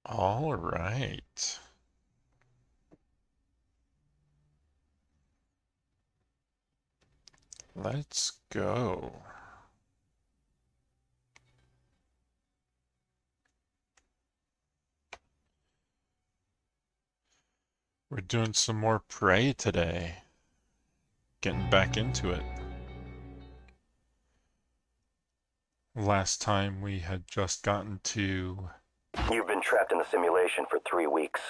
All right. Let's go. We're doing some more Prey today. Getting back into it. Last time we had just gotten to... You've been trapped in the simulation for 3 weeks.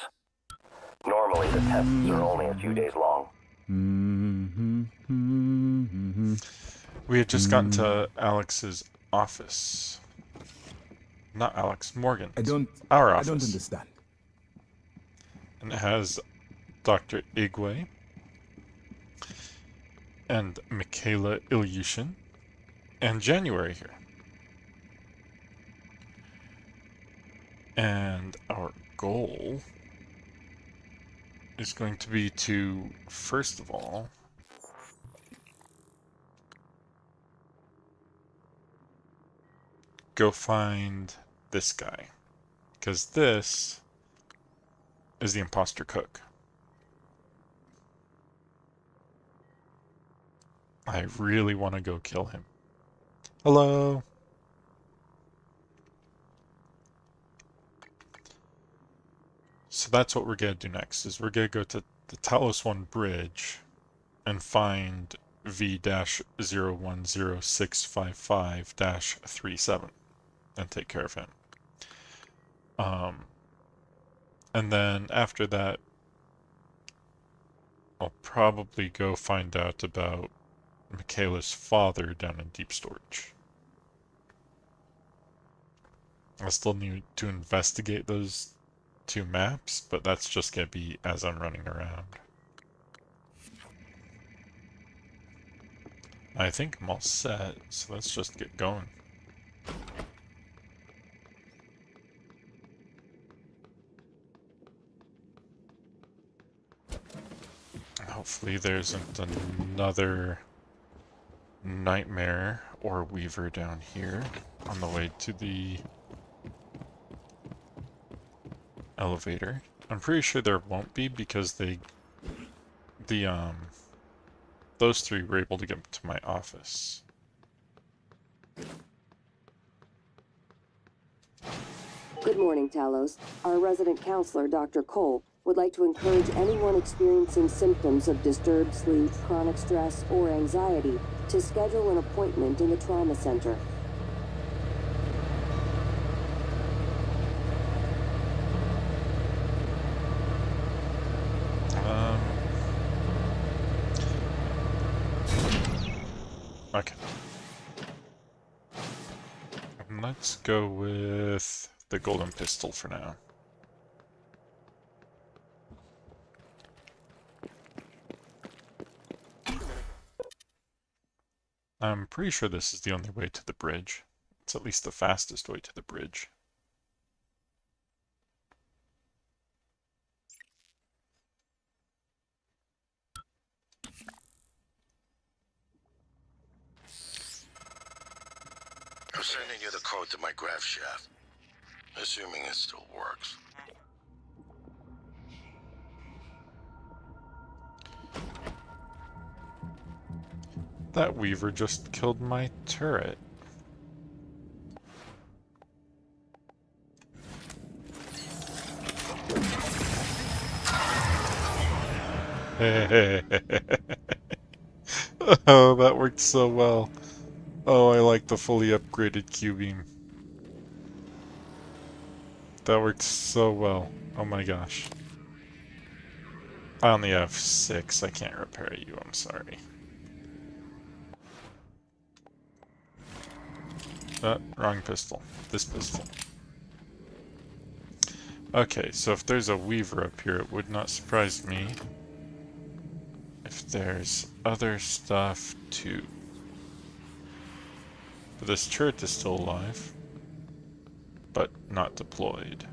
Normally, the tests are only a few days long. We had just gotten to Alex's office. Not Alex, Morgan. Our office. I don't understand. And it has Dr. Igwe and Michaela Ilyushin and January here. And our goal is going to be to, first of all, go find this guy. Because this is the imposter cook. I really want to go kill him. Hello. So that's what we're going to do next, is we're going to go to the Talos 1 bridge and find V-010655-37 and take care of him. And then after that, I'll probably go find out about Michaela's father down in deep storage. I still need to investigate those 2 maps, but that's just gonna be as I'm running around. I think I'm all set, so let's just get going. Hopefully there isn't another nightmare or Weaver down here on the way to the elevator. I'm pretty sure there won't be because those 3 were able to get to my office. Good morning, Talos. Our resident counselor, Dr. Cole, would like to encourage anyone experiencing symptoms of disturbed sleep, chronic stress, or anxiety to schedule an appointment in the trauma center. Okay. Let's go with the golden pistol for now. I'm pretty sure this is the only way to the bridge. It's at least the fastest way to the bridge. I'm sending you the code to my graph shaft, assuming it still works. That Weaver just killed my turret. Oh, that worked so well. Oh, I like the fully upgraded Q-beam. That worked so well. Oh my gosh. I only have 6. I can't repair you. I'm sorry. Wrong pistol. This pistol. Okay, so if there's a Weaver up here, it would not surprise me if there's other stuff too. But this turret is still alive, but not deployed.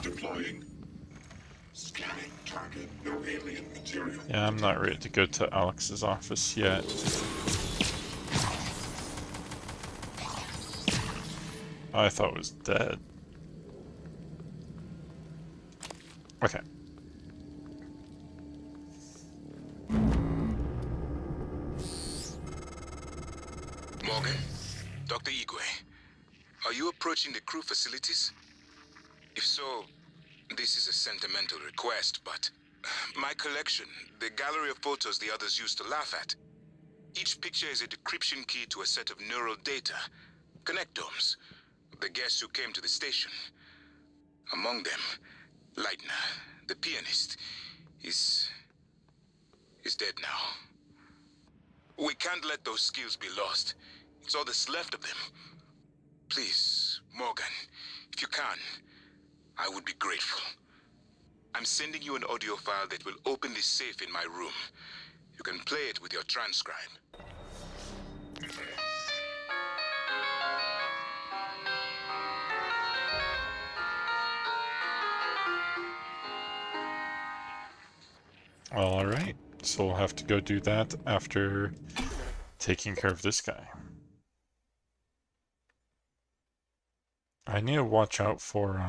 Deploying. Scanning target. No alien material. material. Yeah, I'm not ready to go to Alex's office yet. I thought it was dead. Okay. Morgan, Dr. Igwe, are you approaching the crew facilities? If so, this is a sentimental request, but my collection, the gallery of photos the others used to laugh at. Each picture is a decryption key to a set of neural data, connectomes, of the guests who came to the station. Among them, Leitner, the pianist, is dead now. We can't let those skills be lost. It's all that's left of them. Please, Morgan, if you can, I would be grateful. I'm sending you an audio file that will open this safe in my room. You can play it with your transcribe. Well, alright. So we'll have to go do that after taking care of this guy. I need to watch out for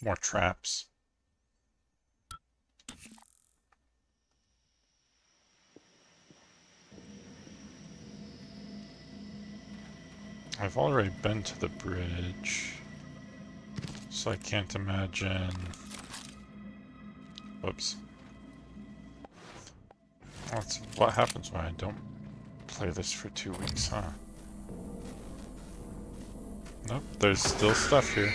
more traps. I've already been to the bridge, so I can't imagine. Oops. That's what happens when I don't play this for 2 weeks, huh? Nope, there's still stuff here.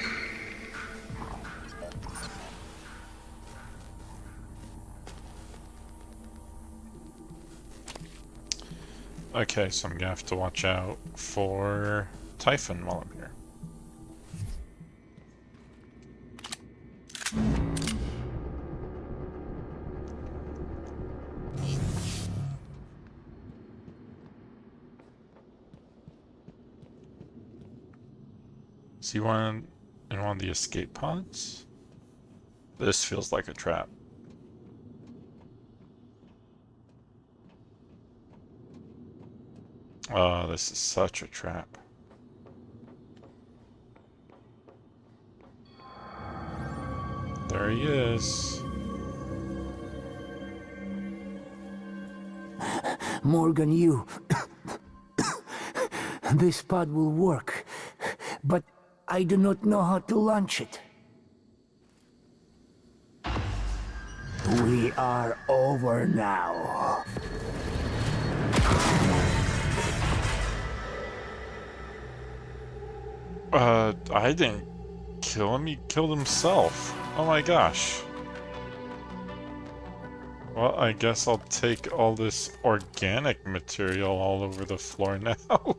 Okay, so I'm gonna have to watch out for Typhon while I'm here. Is he in one of the escape pods? This feels like a trap. Oh, this is such a trap. There he is. Morgan, you... This pod will work, but I do not know how to launch it. We are over now. I didn't kill him, he killed himself. Oh my gosh. Well, I guess I'll take all this organic material all over the floor now.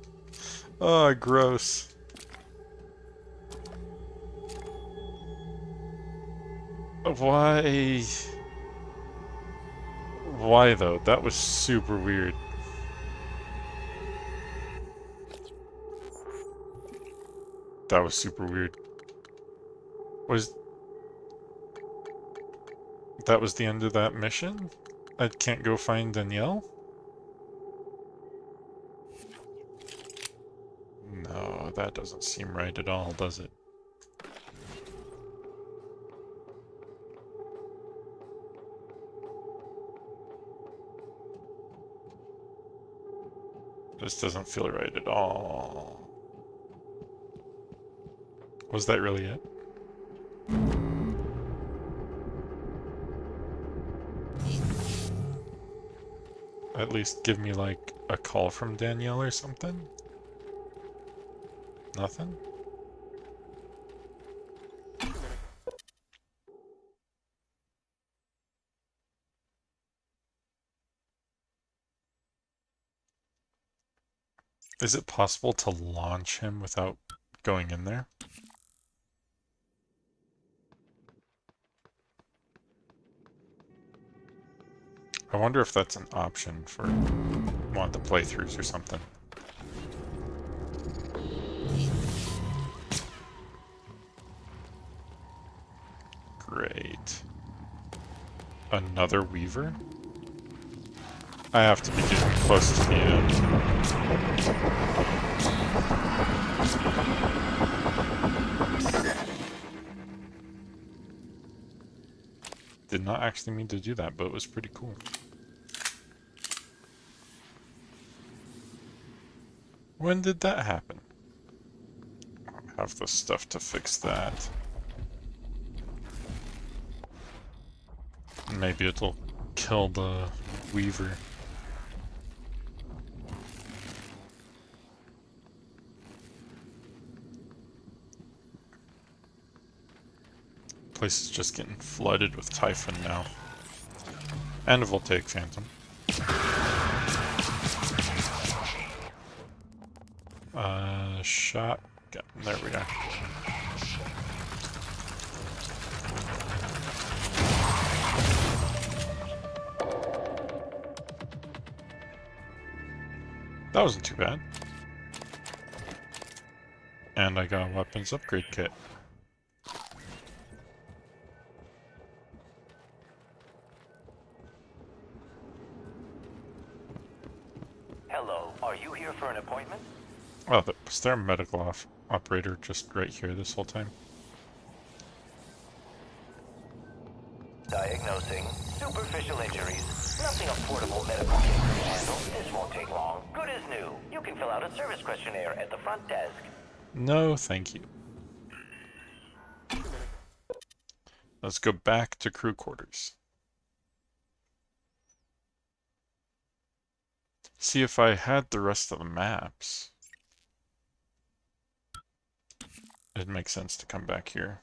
Oh, gross. Why? Why though? That was super weird. That was super weird. That was the end of that mission? I can't go find Danielle? No, that doesn't seem right at all, does it? This doesn't feel right at all. Was that really it? At least give me like a call from Danielle or something? Nothing? Is it possible to launch him without going in there? I wonder if that's an option for one of the playthroughs or something. Great. Another Weaver? I have to be getting close to the end. Did not actually mean to do that, but it was pretty cool. When did that happen? I have the stuff to fix that. Maybe it'll kill the Weaver. Place is just getting flooded with Typhon now. And a Voltaic Phantom. Shotgun. There we go. That wasn't too bad. And I got a weapons upgrade kit. Hello, are you here for an appointment? Oh, was there a medical operator just right here this whole time? Diagnosing superficial injuries. Nothing a portable medical kit can handle. This won't take long. Good as new. You can fill out a service questionnaire at the front desk. No, thank you. Let's go back to crew quarters. See if I had the rest of the maps. It makes sense to come back here.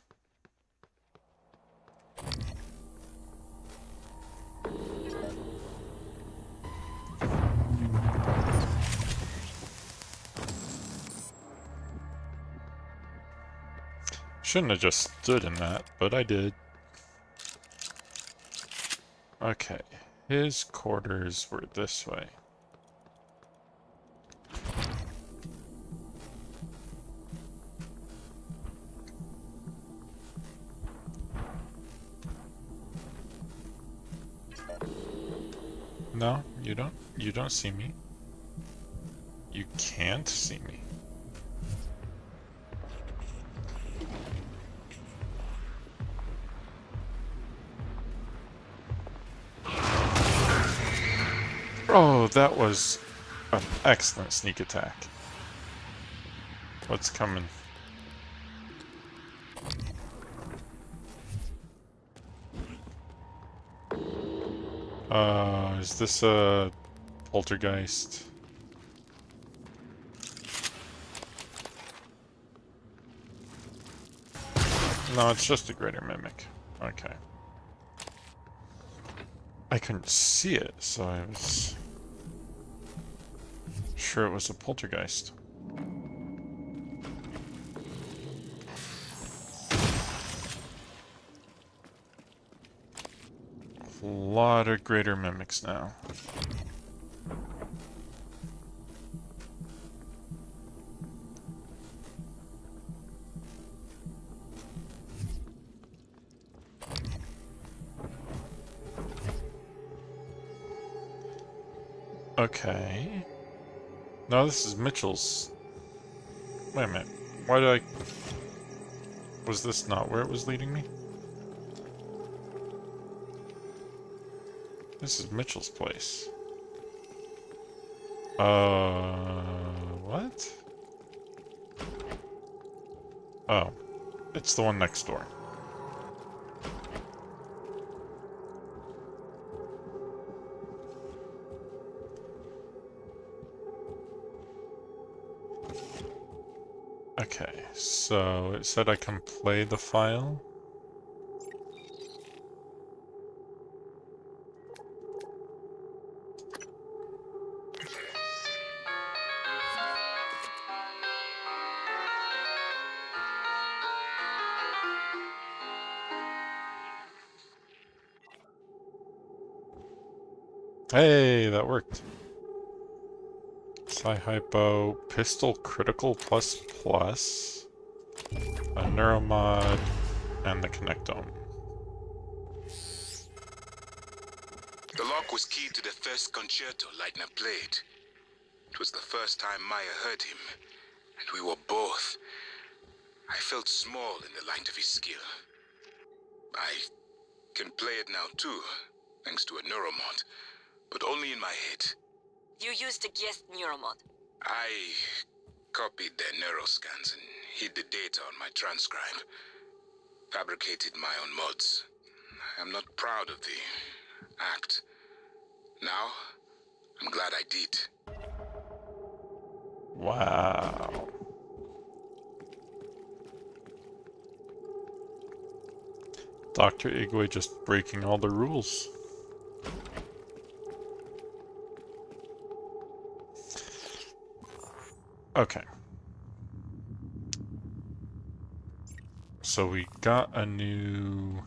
Shouldn't have just stood in that, but I did. Okay, his quarters were this way. No, you don't see me. You can't see me. Oh, that was an excellent sneak attack. What's coming? Is this a poltergeist? No, it's just a greater mimic. Okay. I couldn't see it, so I was sure it was a poltergeist. A lot of greater mimics now. Okay. No, this is Mitchell's. Wait a minute. Why did I... Was this not where it was leading me? This is Mitchell's place. What? Oh. It's the one next door. Okay, so it said I can play the file. Hey, that worked. Psi-Hypo, Pistol Critical Plus Plus, a Neuromod, and the Connectome. was key to the first concerto Leitner played. It was the first time Maya heard him, and we were both. I felt small in the light of his skill. I can play it now too, thanks to a neuromod, but only in my head. You used a guest neuromod. I copied their neuroscans and hid the data on my transcribe. Fabricated my own mods. I'm not proud of the act. Now, I'm glad I did. Wow. Dr. Igwe just breaking all the rules. Okay. So we got a new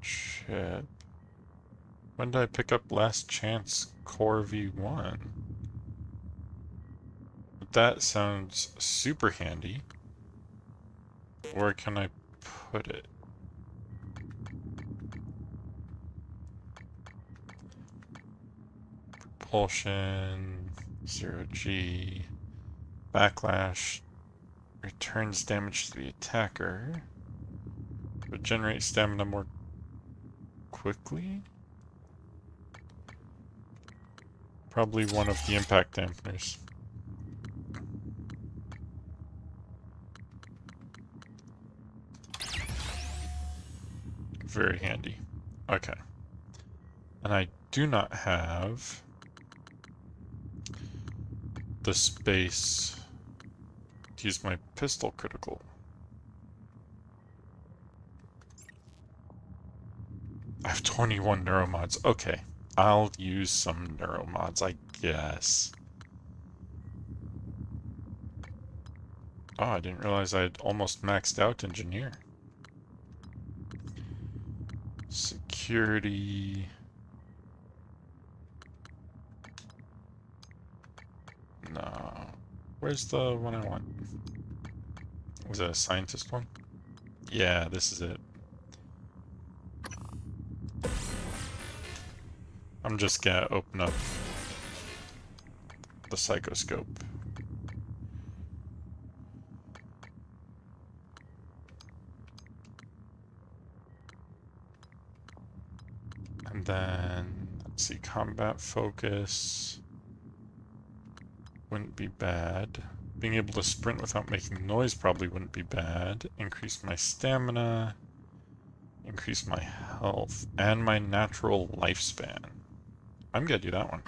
chip. When did I pick up Last Chance Core V1? That sounds super handy. Where can I put it? Propulsion, 0G, backlash, returns damage to the attacker, but generates stamina more quickly? Probably one of the impact dampeners. Very handy. Okay. And I do not have the space to use my pistol critical. I have 21 neuromods. Okay. I'll use some neuromods, I guess. Oh, I didn't realize I'd almost maxed out engineer. Security. No. Where's the one I want? Was it a scientist one? Yeah, this is it. I'm just gonna open up the psychoscope. And then, let's see, combat focus wouldn't be bad. Being able to sprint without making noise probably wouldn't be bad. Increase my stamina, increase my health, and my natural lifespan. I'm gonna do that one.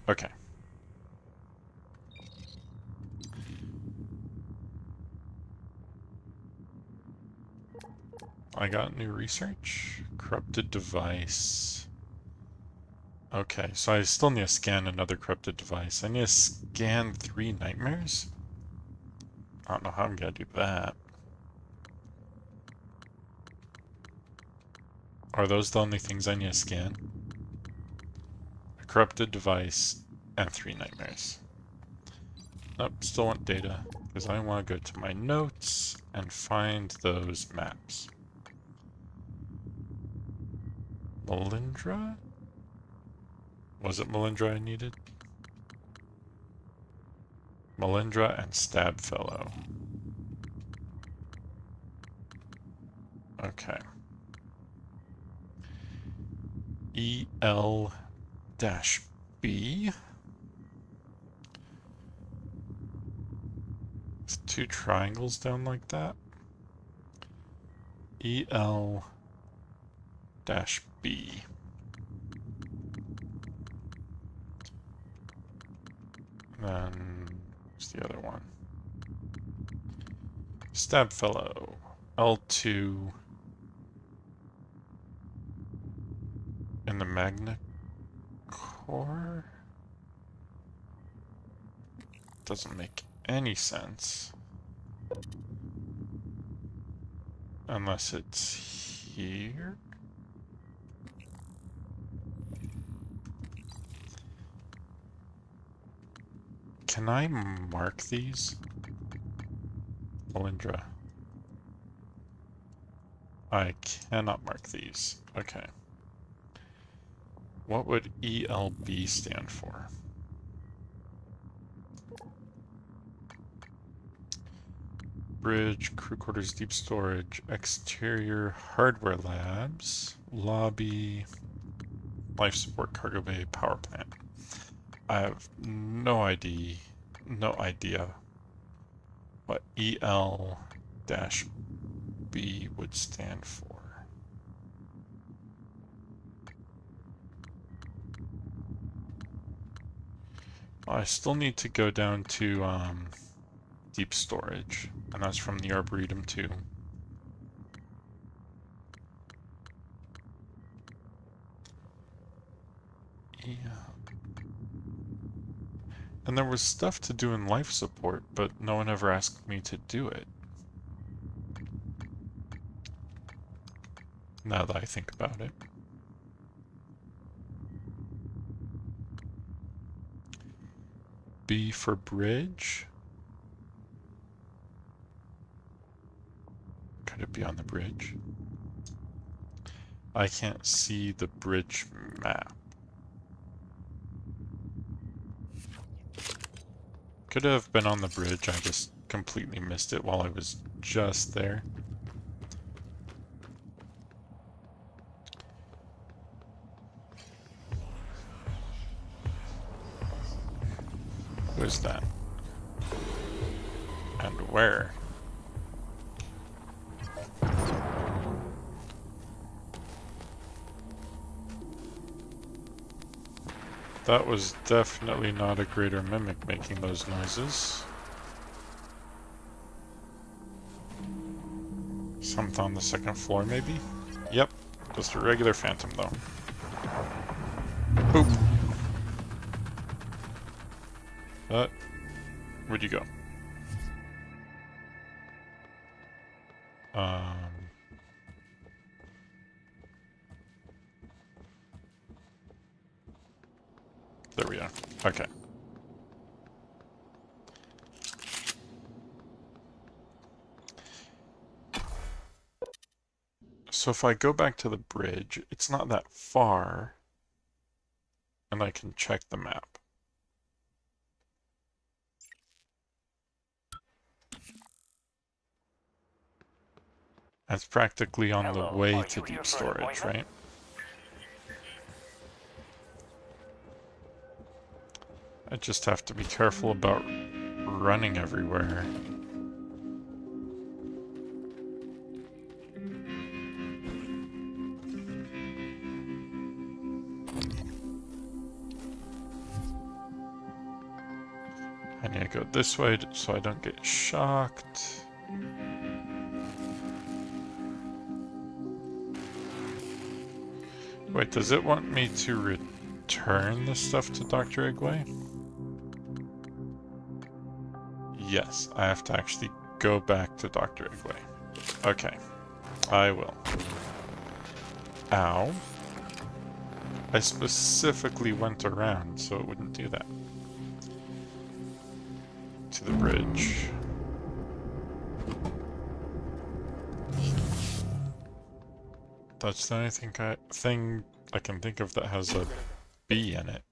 Okay. I got new research. Corrupted device. Okay, so I still need to scan another corrupted device. I need to scan 3 nightmares? I don't know how I'm gonna do that. Are those the only things I need to scan? A corrupted device and 3 nightmares. Nope, still want data, because I want to go to my notes and find those maps. Melindra? Was it Melindra I needed? Melindra and Stabfellow. Okay. EL-B. It's 2 triangles down like that. EL-B. Then, what's the other one? Stabfellow. L2. In the Magna Core? Doesn't make any sense. Unless it's here? Can I mark these? Melindra. I cannot mark these. Okay. What would ELB stand for? Bridge, crew quarters, deep storage, exterior hardware labs, lobby, life support, cargo bay, power plant. I have no idea what EL-B would stand for. I still need to go down to deep storage, and that's from the Arboretum too. Yeah. And there was stuff to do in life support, but no one ever asked me to do it. Now that I think about it. B for bridge. Could it be on the bridge? I can't see the bridge map. Could have been on the bridge, I just completely missed it while I was just there. Who is that? And where? That was definitely not a greater mimic making those noises. Something on the second floor, maybe? Yep, just a regular phantom, though. Boop! Where'd you go? There we are. Okay. So if I go back to the bridge, it's not that far, and I can check the map. That's practically on the way to deep storage, right? I just have to be careful about running everywhere. I need to go this way so I don't get shocked. Wait, does it want me to return the stuff to Dr. Igwe? Yes, I have to actually go back to Dr. Igwe. Okay, I will. Ow. I specifically went around so it wouldn't do that. To the bridge. That's the only thing I can think of that has a B in it.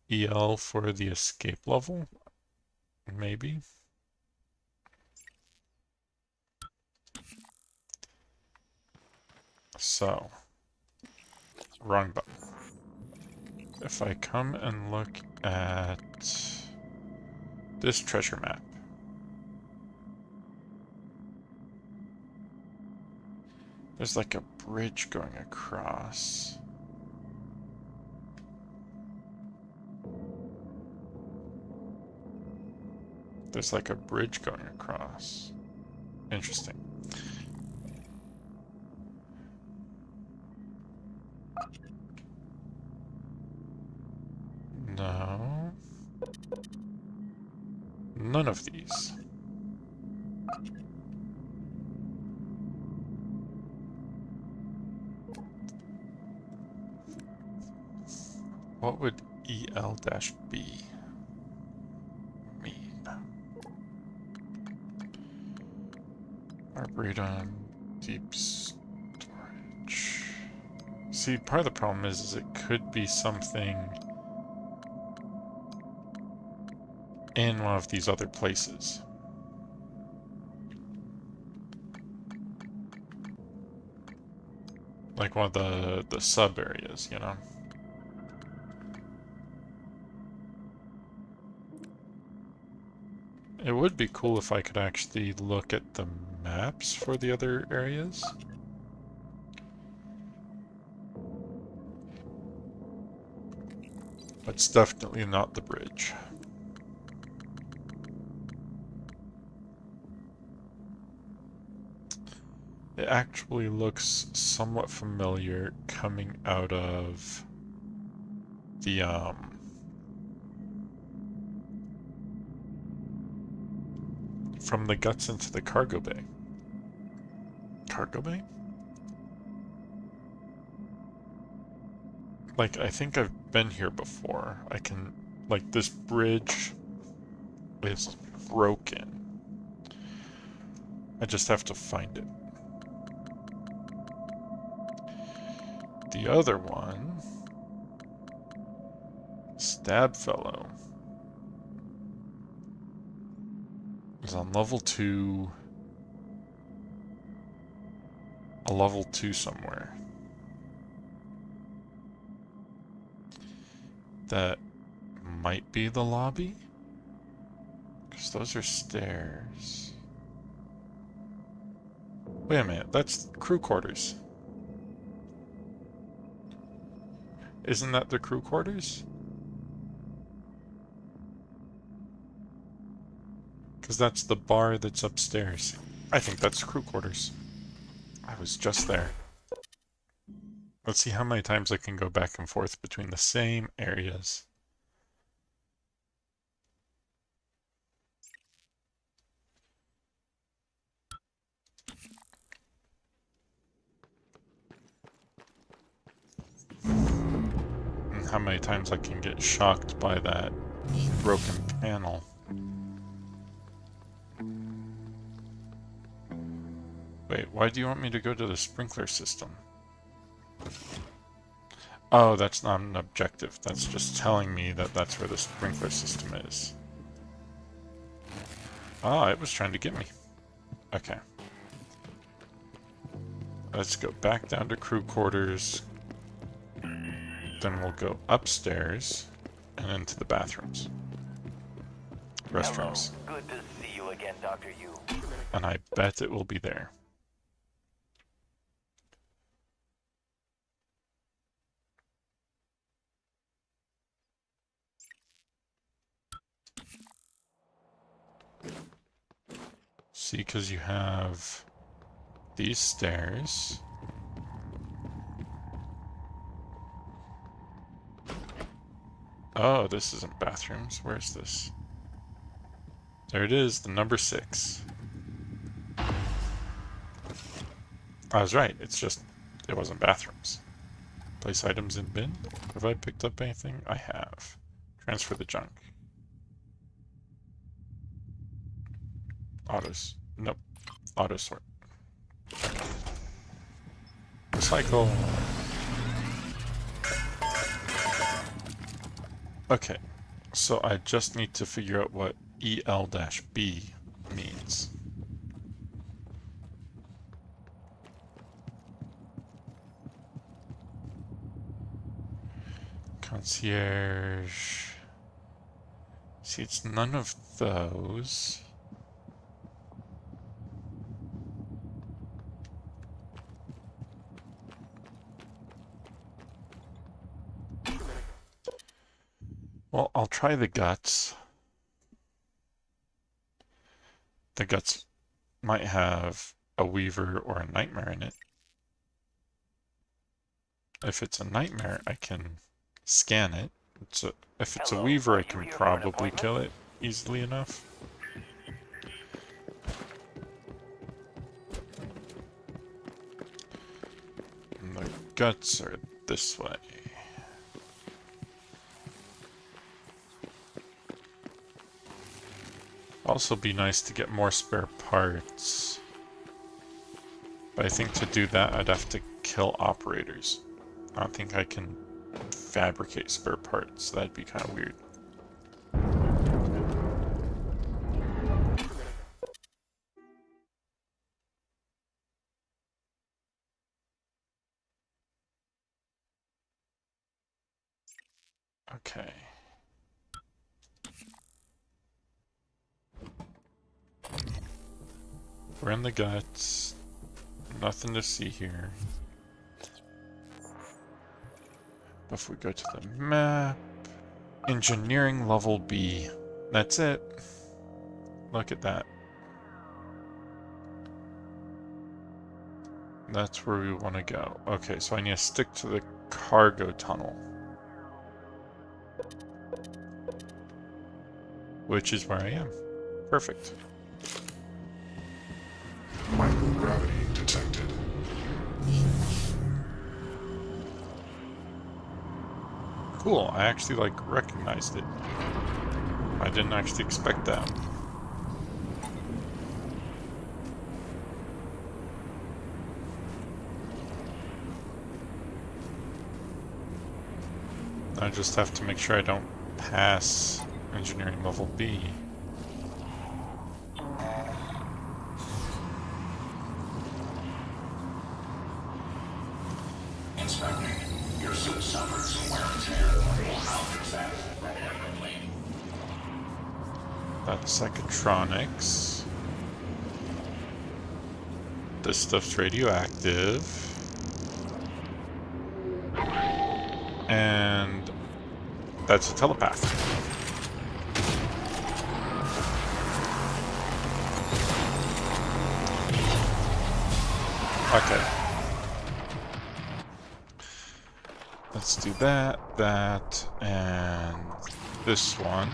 EL for the escape level? Maybe? So, wrong button. If I come and look at this treasure map, there's like a bridge going across. There's like a bridge going across. Interesting. No. None of these. What would EL-B mean? Arboretum, Deep storage. See, part of the problem is it could be something in one of these other places. Like one of the sub areas, you know? It would be cool if I could actually look at the maps for the other areas. But it's definitely not the bridge. It actually looks somewhat familiar coming out of the, from the guts into the cargo bay. Cargo bay? Like, I think I've been here before. I can, like, this bridge is broken. I just have to find it. The other one, Stab Fellow, is on level 2, a level 2 somewhere. That might be the lobby, because those are stairs. Wait a minute, that's crew quarters. Isn't that the crew quarters? Because that's the bar that's upstairs. I think that's crew quarters. I was just there. Let's see how many times I can go back and forth between the same areas. And how many times I can get shocked by that broken panel. Wait, why do you want me to go to the sprinkler system? Oh, that's not an objective. That's just telling me that that's where the sprinkler system is. Ah, it was trying to get me. Okay. Let's go back down to crew quarters. Then we'll go upstairs and into the bathrooms. Restrooms. Hello. Good to see you again, Dr. Yu. And I bet it will be there. See, because you have these stairs. Oh, this isn't bathrooms. Where's this? There it is, the number 6. I was right, it's just, it wasn't bathrooms. Place items in bin. Have I picked up anything? I have. Transfer the junk. Autos. Nope. Auto sort. Recycle. Okay. So I just need to figure out what EL-B means. Concierge. See, it's none of those. Well, I'll try the guts. The guts might have a Weaver or a Nightmare in it. If it's a Nightmare, I can scan it. If it's a Weaver, I can probably kill it easily enough. And the guts are this way. Also be nice to get more spare parts. But I think to do that, I'd have to kill operators. I don't think I can fabricate spare parts. That'd be kind of weird. Okay. We're in the guts. Nothing to see here. But if we go to the map, engineering level B. That's it. Look at that. That's where we want to go. Okay, so I need to stick to the cargo tunnel. Which is where I am. Perfect. Microgravity detected. Cool, I actually recognized it. I didn't actually expect that. I just have to make sure I don't pass engineering level B. Inspecting. Your suit suffers wear and tear. That's psychotronics. This stuff's radioactive. And that's a telepath. Okay. Let's do that, and this one.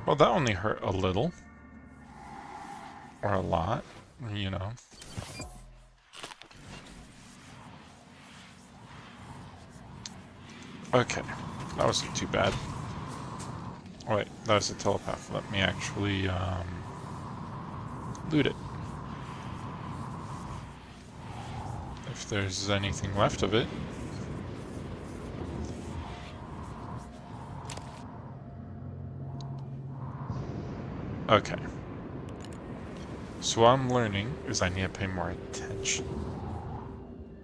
Well, that only hurt a little. Or a lot, you know. Okay, that wasn't too bad. Oh, wait, that was a telepath. Let me actually loot it. If there's anything left of it. Okay. So what I'm learning is I need to pay more attention.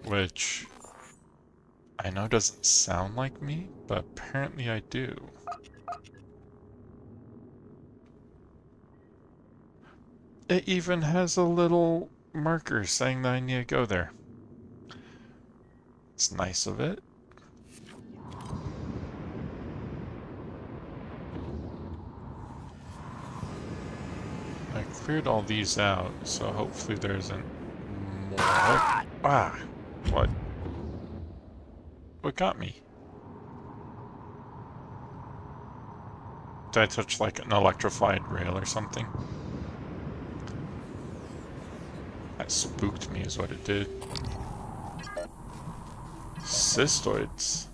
Which I know doesn't sound like me, but apparently I do. It even has a little marker saying that I need to go there. It's nice of it. I cleared all these out, so hopefully there isn't more. Ah! What? What got me? Did I touch like an electrified rail or something? That spooked me is what it did. Cystoids.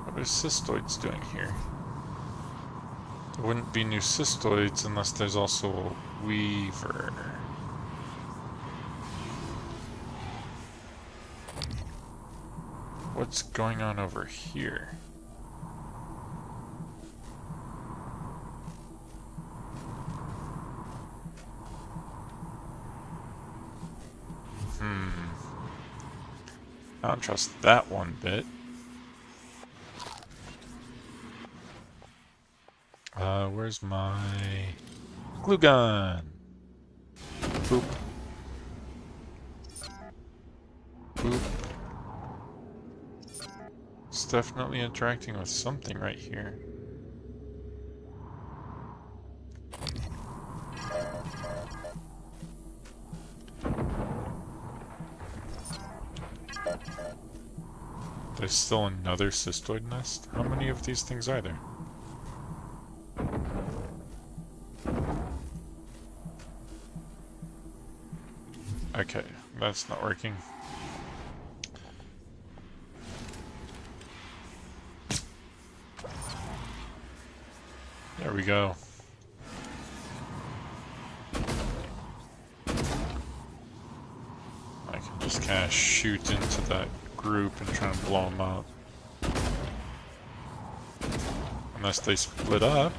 What are cystoids doing here? There wouldn't be new cystoids unless there's also a weaver. What's going on over here? I don't trust that one bit. Where's my glue gun? Boop. Boop. It's definitely interacting with something right here. still another cystoid nest? How many of these things are there? Okay, that's not working. There we go. I can just kind of shoot into that group and try and blow them up. Unless they split up.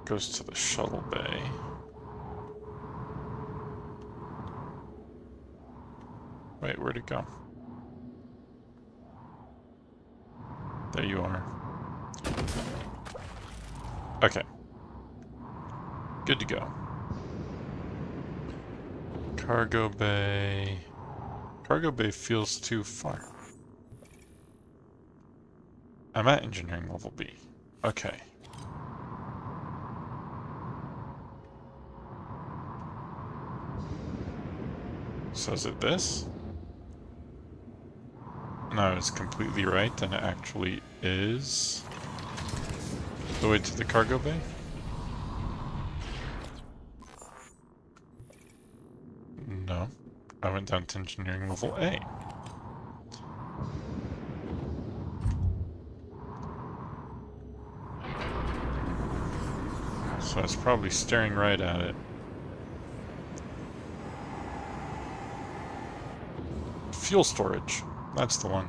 Goes to the shuttle bay. Wait, where'd it go? There you are. Okay. Good to go. Cargo bay. Cargo bay feels too far. I'm at engineering level B. Okay. So is it this? No, I was completely right, and it actually is the way to the cargo bay. No, I went down to engineering level A. So I was probably staring right at it. Fuel storage. That's the one.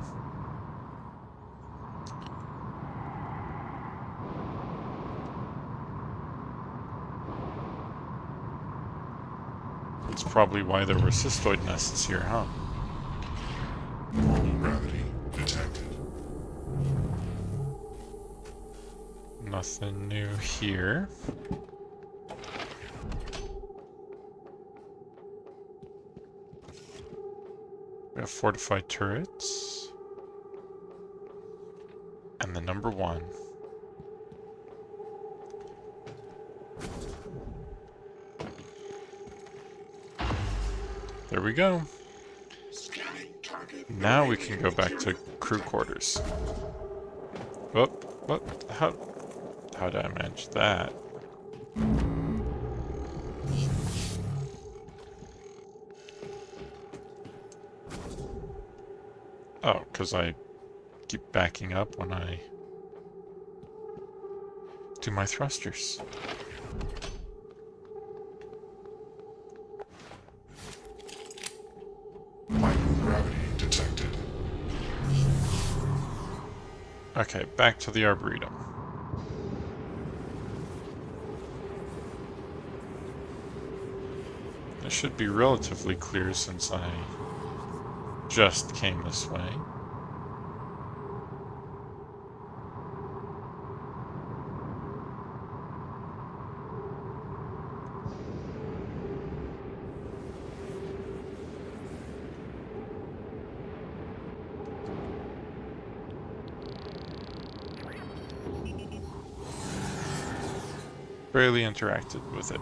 That's probably why there were cystoid nests here, huh? Normal gravity detected. Nothing new here. We have fortified turrets. And the number 1. There we go. Scanning target. Now we can go back to crew quarters. Oh, what? How did I manage that? Oh, because I keep backing up when I do my thrusters. Microgravity detected. Okay, back to the Arboretum. It should be relatively clear since I just came this way. Barely interacted with it.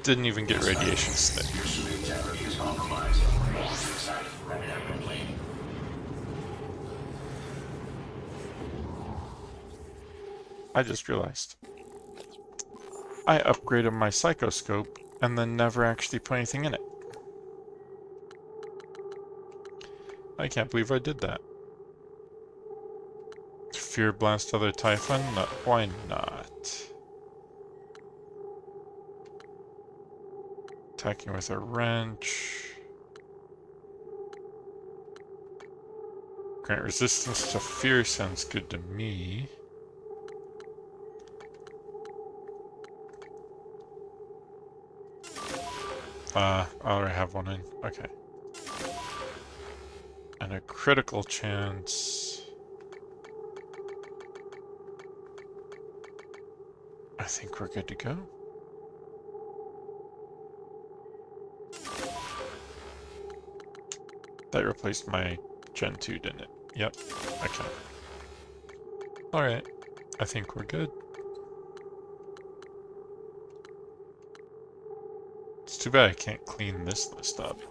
Didn't even get radiation stick. Your suit integrity is compromised. Inside permanently. I just realized. I upgraded my psychoscope and then never actually put anything in it. I can't believe I did that. Fear blast other Typhon? No, why not? Attacking with a wrench. Grant resistance to fear sounds good to me. I already have one in. Okay. And a critical chance. I think we're good to go. That replaced my Gen 2, didn't it? Yep. Okay. Alright. I think we're good. It's too bad I can't clean this list up.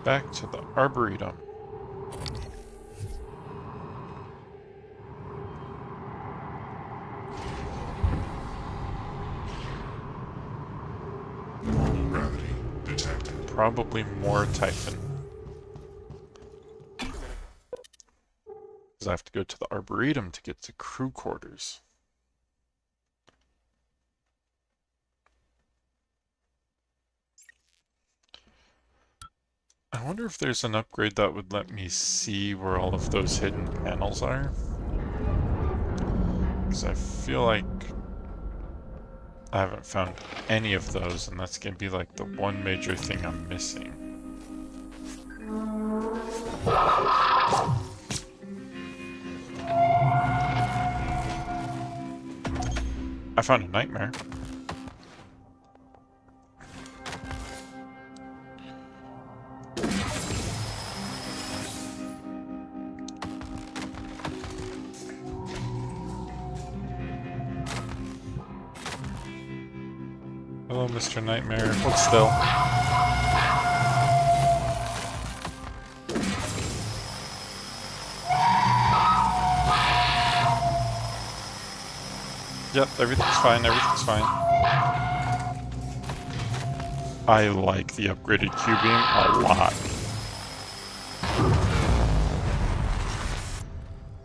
Back to the Arboretum. Normal gravity detected. Probably more Typhon. Because I have to go to the Arboretum to get to crew quarters. I wonder if there's an upgrade that would let me see where all of those hidden panels are. Because I feel like I haven't found any of those, and that's going to be like the one major thing I'm missing. I found a nightmare. Hello, Mr. Nightmare. Hold still. Yep, everything's fine, everything's fine. I like the upgraded Q-beam a lot.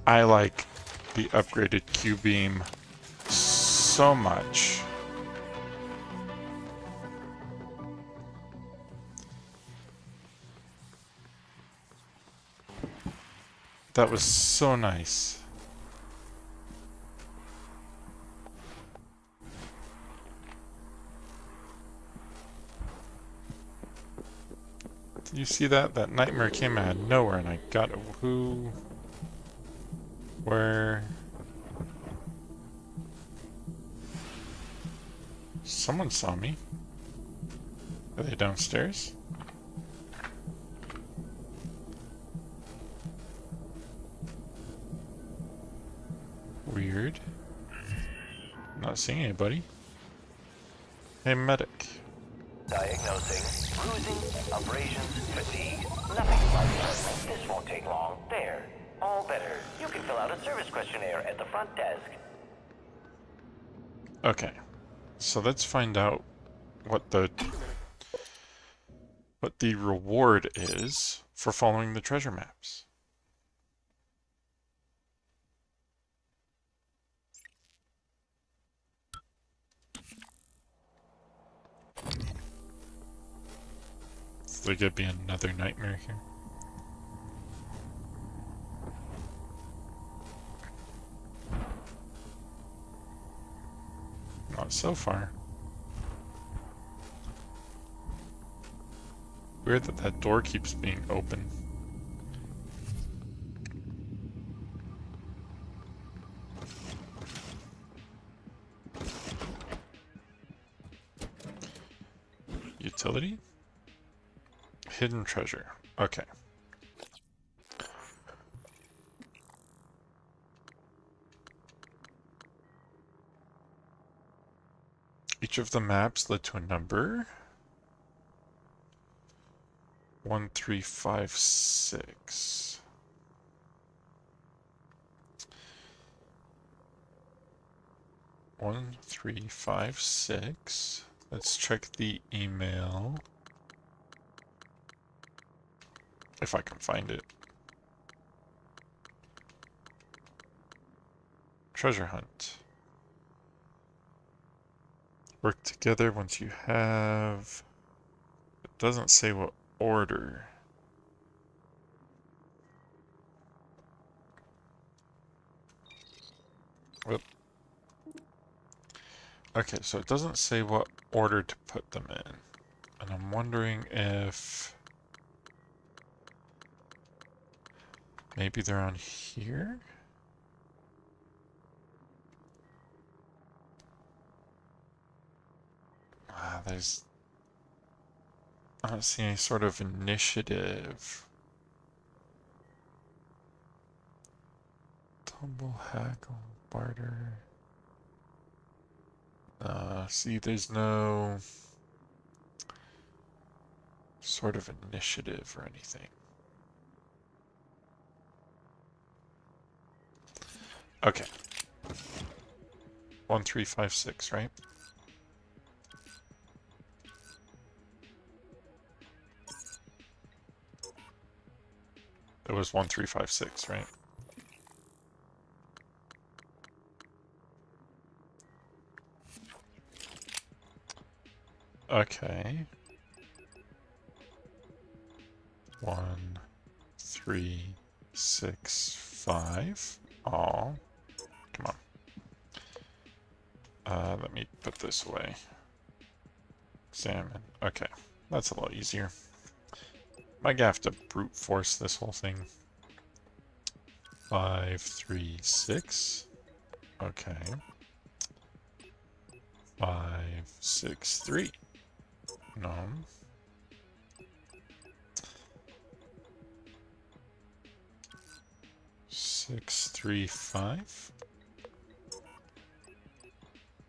I like the upgraded Q-beam so much. That was so nice. Did you see that? That nightmare came out of nowhere and I got who? Where? Someone saw me. Are they downstairs? Weird. Not seeing anybody. Hey, medic. Diagnosing, bruising, abrasions, fatigue. Nothing life-threatening. This won't take long. There. All better. You can fill out a service questionnaire at the front desk. Okay. So let's find out what the reward is for following the treasure maps. Is there gonna be another nightmare here? Not so far. Weird that that door keeps being open. Utility? Hidden treasure. Okay. Each of the maps led to a number. 1, 3, 5, 6. One, 3, 5, 6. Let's check the email. If I can find it. Treasure hunt. Work together once you have... It doesn't say what order. Whoop. Okay, so it doesn't say what order to put them in. And I'm wondering if... Maybe they're on here? There's... I don't see any sort of initiative. Tumble, hackle, barter. See, there's no sort of initiative or anything. Okay. 1356, right? It was 1356, right? Okay. 1, 3, 6, 5. Oh, come on. Let me put this away. Examine. Okay, that's a lot easier. Might have to brute force this whole thing. 5, 3, 6. Okay. 5, 6, 3. No. 6, 3, 5.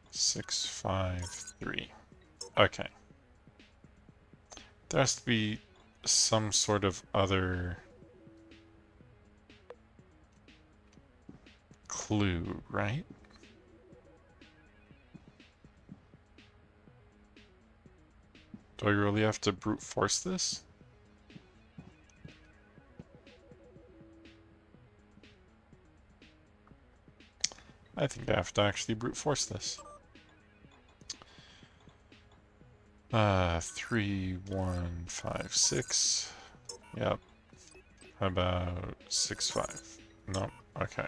6, 5, 3. Okay. There has to be some sort of other clue, right? Do I really have to brute force this? I think I have to actually brute force this. 3, 1, 5, 6. Yep. How about 6, 5? Nope. Okay.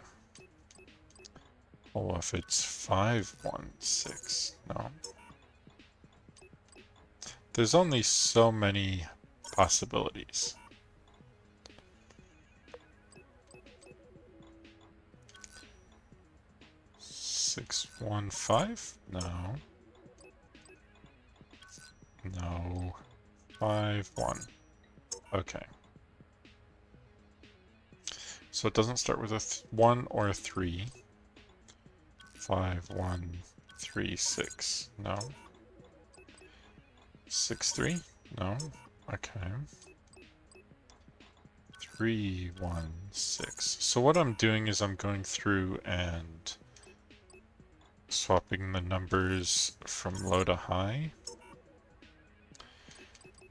Oh, if it's 5, 1, 6. No. There's only so many possibilities. Six, 1, 5? No. No. 5, 1. Okay. So it doesn't start with a 1 or a 3. 5, 1, 3, 6. No. 6, 3? No. Okay. 3, 1, 6. So what I'm doing is I'm going through and swapping the numbers from low to high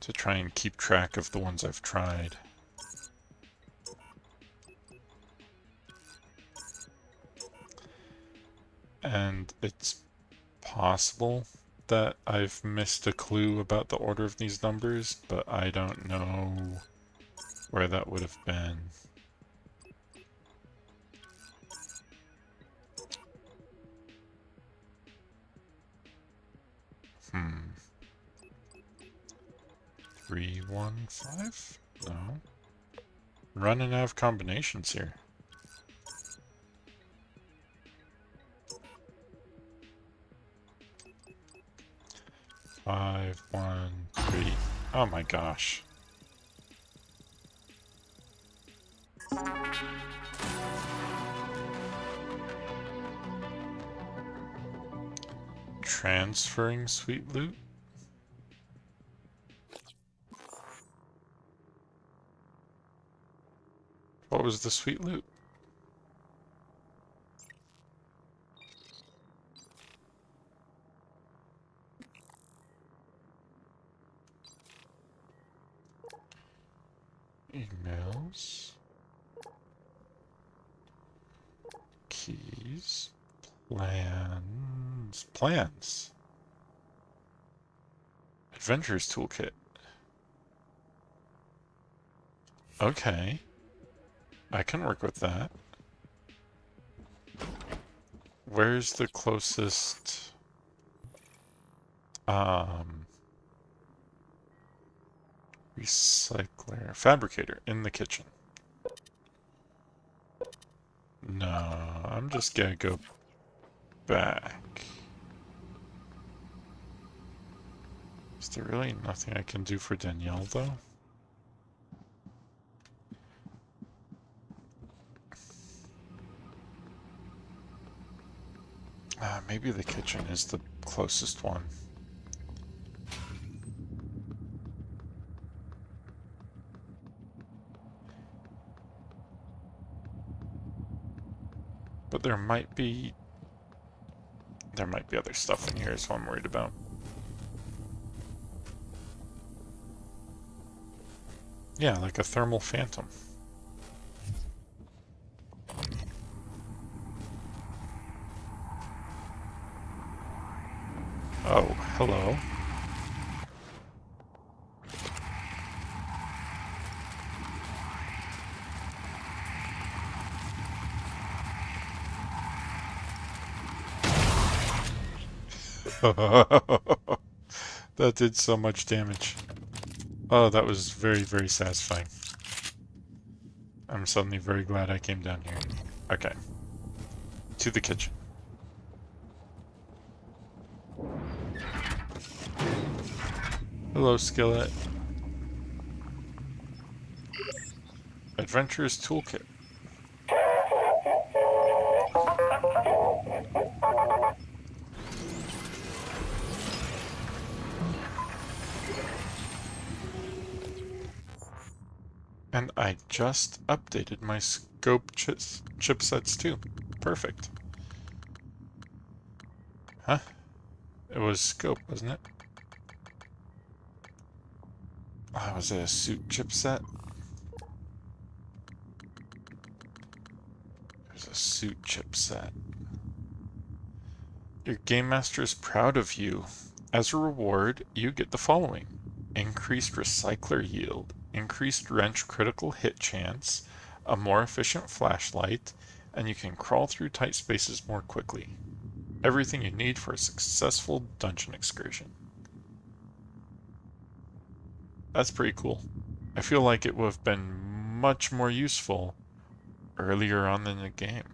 to try and keep track of the ones I've tried. And it's possible that I've missed a clue about the order of these numbers, but I don't know where that would have been. Hmm. 3, 1, 5? No. Running out of combinations here. 5, 1, 3. Oh my gosh. Transferring sweet loot? What was the sweet loot? Emails. Keys. Plans. Plans. Adventures Toolkit. Okay. I can work with that. Where's the closest recycler? Fabricator in the kitchen. No, I'm just gonna go back. Is there really nothing I can do for Danielle, though? Maybe the kitchen is the closest one. But there might be other stuff in here, so I'm worried about. Yeah, like a thermal phantom. Oh, hello. That did so much damage. Oh, that was very, very satisfying. I'm suddenly very glad I came down here. Okay. To the kitchen. Hello, Skillet. Adventurer's Toolkit. And I just updated my scope chipsets too. Perfect. Huh? It was scope, wasn't it? Oh, was it a suit chipset? There's a suit chipset. Your Game Master is proud of you. As a reward, you get the following. Increased recycler yield, increased wrench critical hit chance, a more efficient flashlight, and you can crawl through tight spaces more quickly. Everything you need for a successful dungeon excursion. That's pretty cool. I feel like it would have been much more useful earlier on in the game.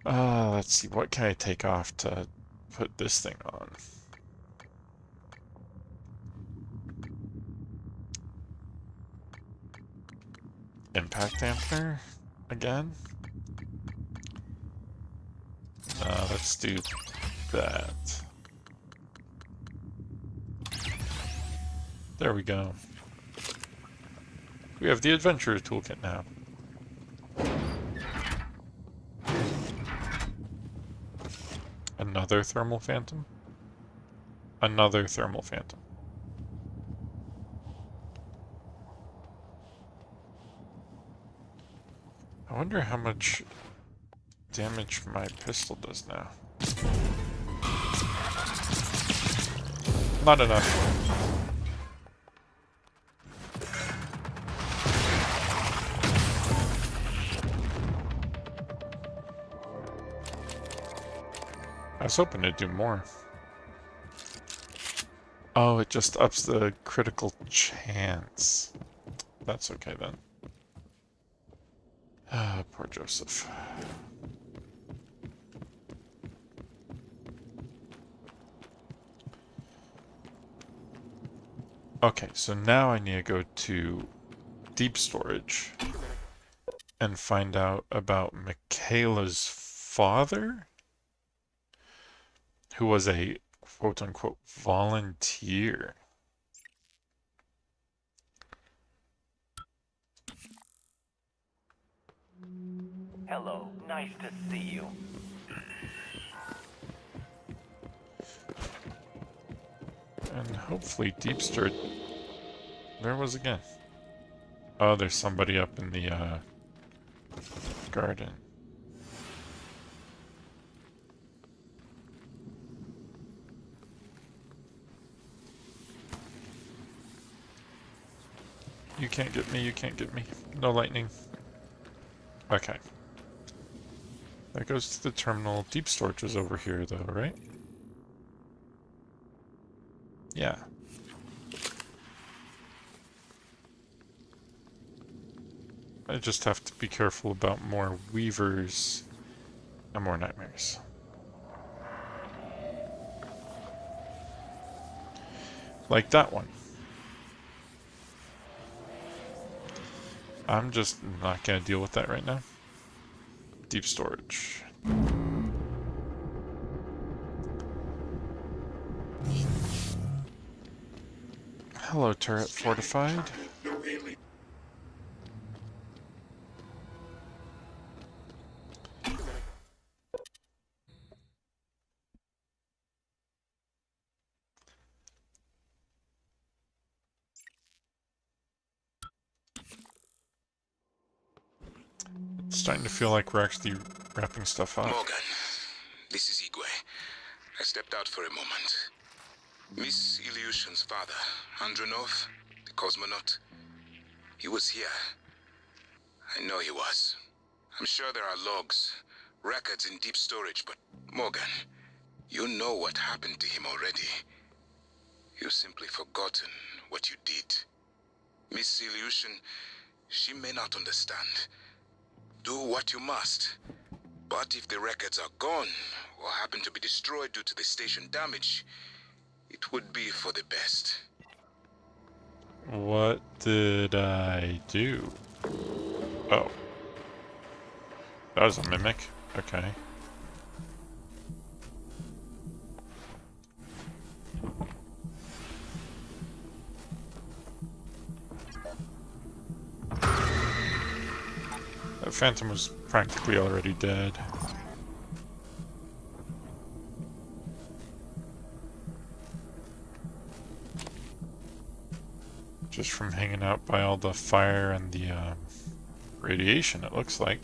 Let's see, what can I take off to put this thing on? Impact dampener again? Let's do that. There we go. We have the Adventurer Toolkit now. Another Thermal Phantom? Another Thermal Phantom. I wonder how much damage my pistol does now. Not enough. I was hoping to do more. Oh, it just ups the critical chance. That's okay then. Ah, poor Joseph. Okay, so now I need to go to deep storage and find out about Michaela's father, who was a quote-unquote volunteer. Hello, nice to see you. And hopefully deep storage... There was again. Oh, there's somebody up in the garden. You can't get me, you can't get me. No lightning. Okay. That goes to the terminal. Deep storage is over here though, right? Yeah. I just have to be careful about more weavers and more nightmares. Like that one. I'm just not gonna deal with that right now. Deep storage. Hello, turret fortified. It's starting to feel like we're actually wrapping stuff up. Morgan, this is Igwe. I stepped out for a moment. Miss Ilyushin's father, Andronov, the cosmonaut, he was here. I know he was. I'm sure there are logs, records in deep storage, but Morgan, you know what happened to him already. You've simply forgotten what you did. Miss Ilyushin, she may not understand. Do what you must. But if the records are gone, or happen to be destroyed due to the station damage, it would be for the best. What did I do? Oh. That was a mimic. Okay. That Phantom was practically already dead. Just from hanging out by all the fire and the radiation, it looks like.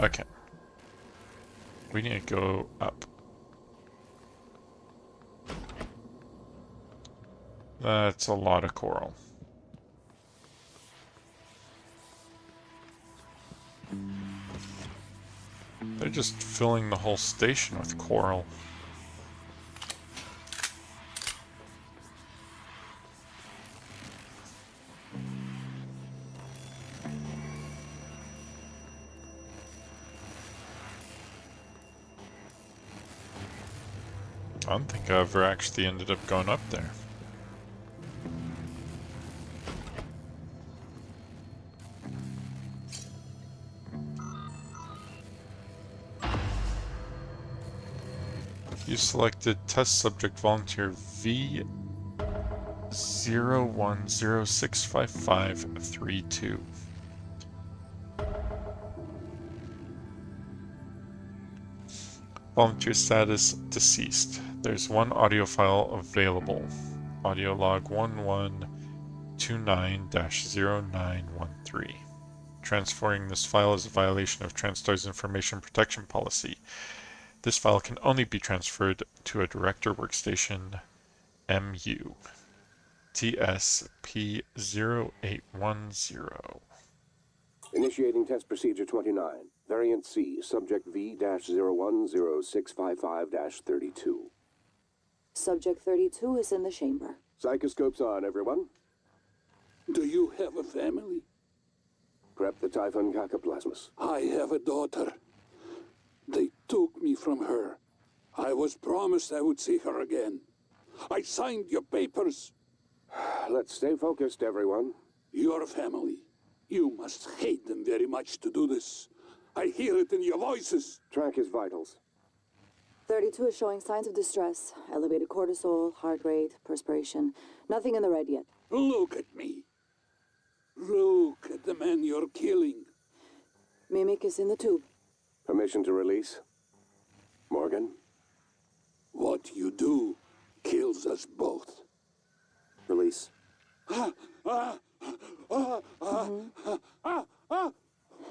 Okay. We need to go up. That's a lot of coral. They're just filling the whole station with coral. I don't think I ever actually ended up going up there. You selected test subject volunteer V01065532. Volunteer status deceased. There's one audio file available. Audio log 1129-0913. Transferring this file is a violation of TranStar's information protection policy. This file can only be transferred to a director workstation MU TSP0810. Initiating test procedure 29. Variant C, subject V-010655-32. Subject 32 is in the chamber. Psychoscopes on, everyone. Do you have a family? Prep the Typhon Cacoplasmus. I have a daughter. They took me from her. I was promised I would see her again. I signed your papers. Let's stay focused, everyone. Your family. You must hate them very much to do this. I hear it in your voices. Track his vitals. 32 is showing signs of distress. Elevated cortisol, heart rate, perspiration. Nothing in the red yet. Look at me. Look at the man you're killing. Mimic is in the tube. Permission to release. Morgan? What you do kills us both. Release.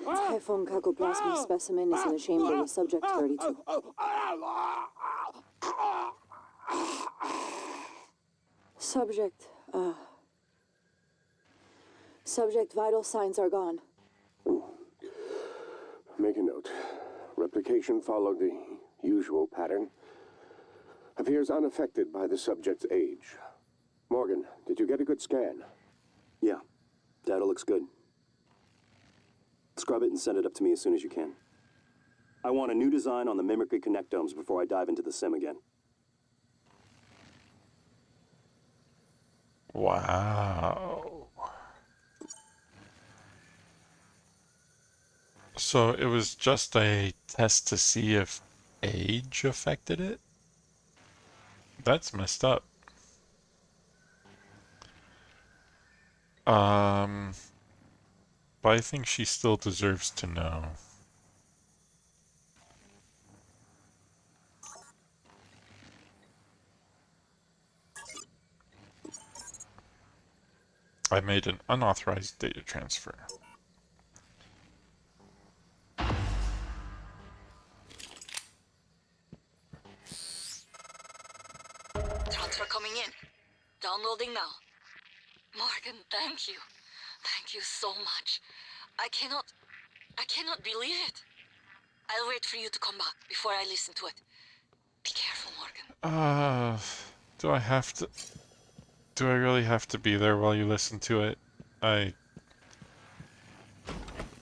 Typhon Cacoplasmus specimen is in the chamber with subject 32. Subject vital signs are gone. Make a note. Replication followed the usual pattern. Appears unaffected by the subject's age. Morgan, did you get a good scan? Yeah. Data looks good. Scrub it and send it up to me as soon as you can. I want a new design on the Mimicry connectomes before I dive into the sim again. Wow. So it was just a test to see if age affected it? That's messed up. But I think she still deserves to know. I made an unauthorized data transfer. Transfer coming in. Downloading now. Morgan, thank you. Thank you so much. I cannot believe it. I'll wait for you to come back before I listen to it. Be careful, Morgan. Do I really have to be there while you listen to it? I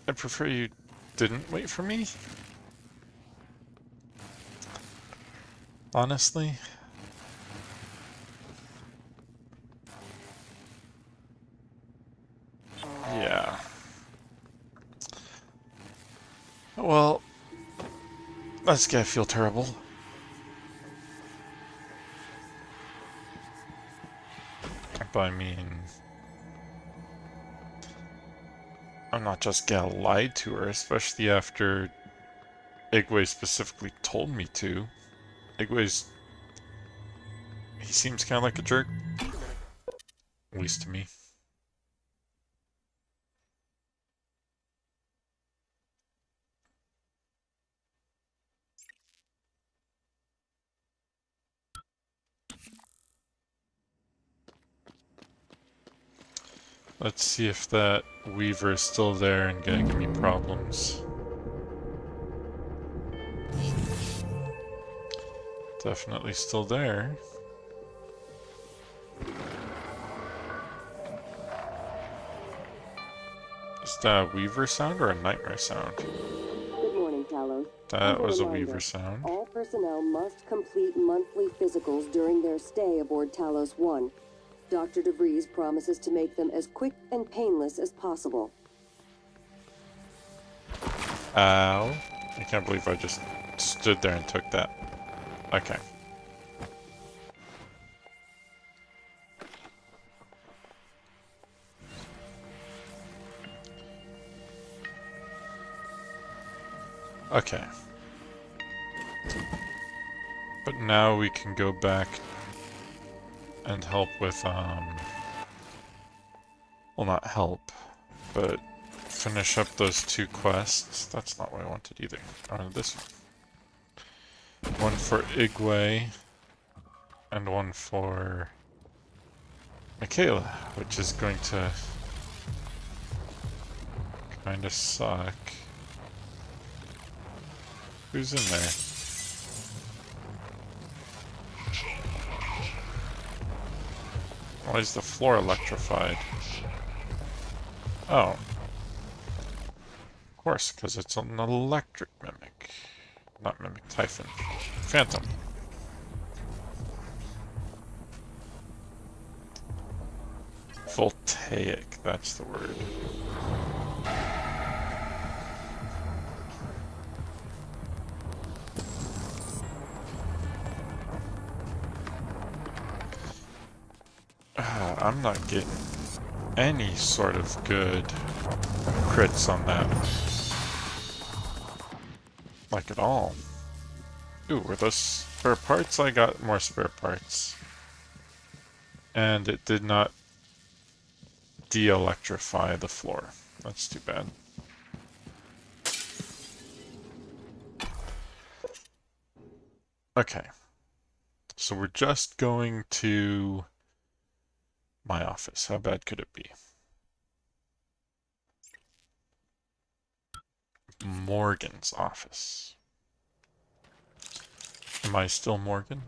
prefer you didn't wait for me. Honestly. Yeah. Well, this guy feel terrible. But I mean, I'm not just gonna lie to her, especially after Igwe specifically told me to. He seems kind of like a jerk. At least to me. Let's see if that Weaver is still there and gonna give me problems. Definitely still there. Is that a Weaver sound or a nightmare sound? Good morning, Talos. That was a Reminder, Weaver sound. All personnel must complete monthly physicals during their stay aboard Talos 1. Dr. DeVries promises to make them as quick and painless as possible. Ow. I can't believe I just stood there and took that. Okay. Okay. But now we can go back and help with, well, not help, but finish up those two quests. That's not what I wanted either. I wanted this one. One for Igwe, and one for Michaela, which is going to kind of suck. Who's in there? Why is the floor electrified? Oh. Of course, because it's an electric mimic. Not mimic, Typhon. Phantom. Voltaic, that's the word. I'm not getting any sort of good crits on that. Like at all. Ooh, were those spare parts? I got more spare parts. And it did not de-electrify the floor. That's too bad. Okay. So we're just going to my office. How bad could it be? Morgan's office. Am I still Morgan?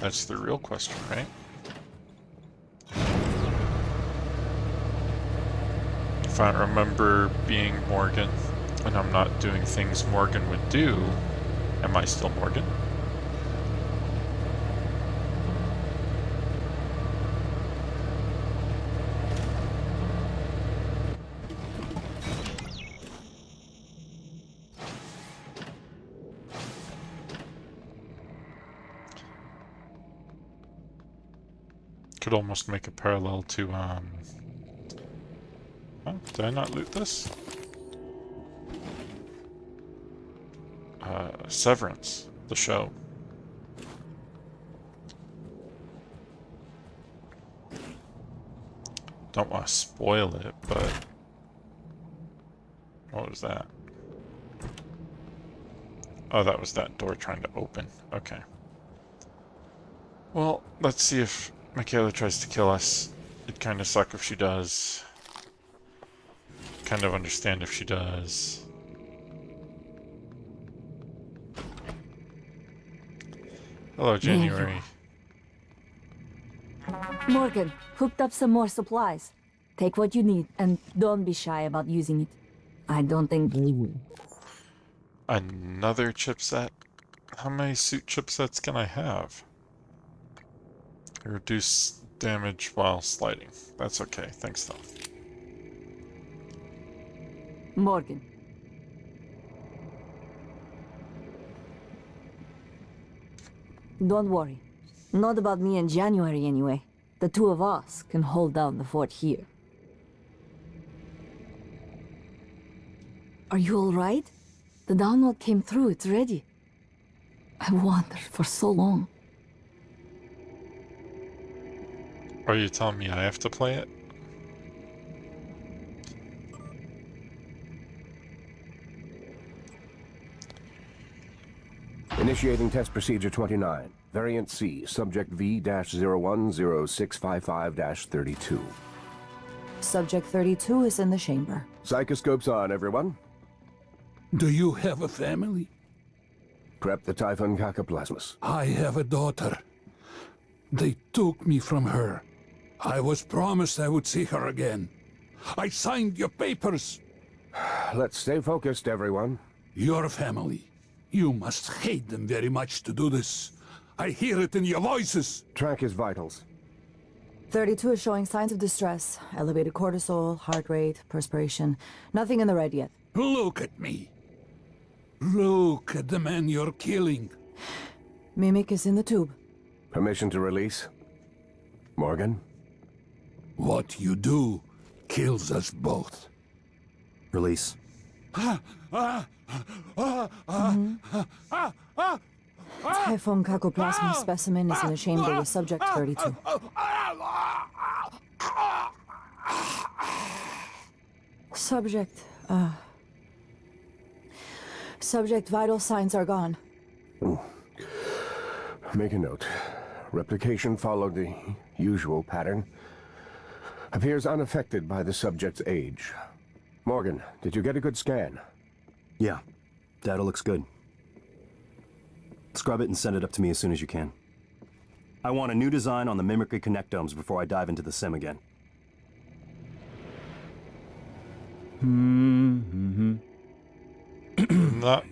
That's the real question, right? If I remember being Morgan, and I'm not doing things Morgan would do, am I still Morgan? Could almost make a parallel to, oh, did I not loot this? Severance, the show. Don't want to spoil it, but... What was that? Oh, that was that door trying to open. Okay. Well, let's see if Michaela tries to kill us. It'd kind of suck if she does. Kind of understand if she does. Hello, January. Morgan, hooked up some more supplies. Take what you need, and don't be shy about using it. I don't think they will. Another chipset? How many suit chipsets can I have? Reduce damage while sliding. That's okay, thanks though. Morgan. Don't worry. Not about me and January anyway. The two of us can hold down the fort here. Are you alright? The download came through, it's ready. I wondered for so long. Are you telling me I have to play it? Initiating test procedure 29. Variant C, subject V-010655-32. Subject 32 is in the chamber. Psychoscopes on, everyone. Do you have a family? Prep the Typhon Cacoplasmus. I have a daughter. They took me from her. I was promised I would see her again. I signed your papers. Let's stay focused, everyone. Your family. You must hate them very much to do this. I hear it in your voices. Track his vitals. 32 is showing signs of distress. Elevated cortisol, heart rate, perspiration. Nothing in the red yet. Look at me. Look at the man you're killing. Mimic is in the tube. Permission to release? Morgan? What you do kills us both. Release. Typhon Cacoplasma specimen is in the chamber with subject 32. Subject vital signs are gone. Make a note. Replication followed the usual pattern. Appears unaffected by the subject's age. Morgan, did you get a good scan? Yeah, data looks good. Scrub it and send it up to me as soon as you can. I want a new design on the Mimicry connectomes before I dive into the sim again.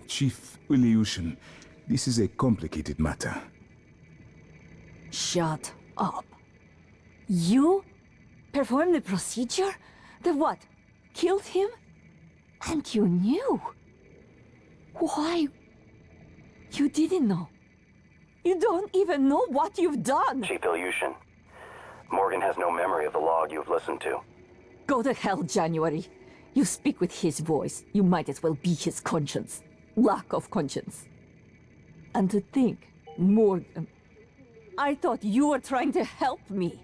Chief Ilyushin, this is a complicated matter. Shut up. You performed the procedure? The what? Killed him? And you knew? Why? You didn't know. You don't even know what you've done. Chief Ilyushin, Morgan has no memory of the log you've listened to. Go to hell, January. You speak with his voice. You might as well be his conscience. Lack of conscience. And to think, Morgan, I thought you were trying to help me.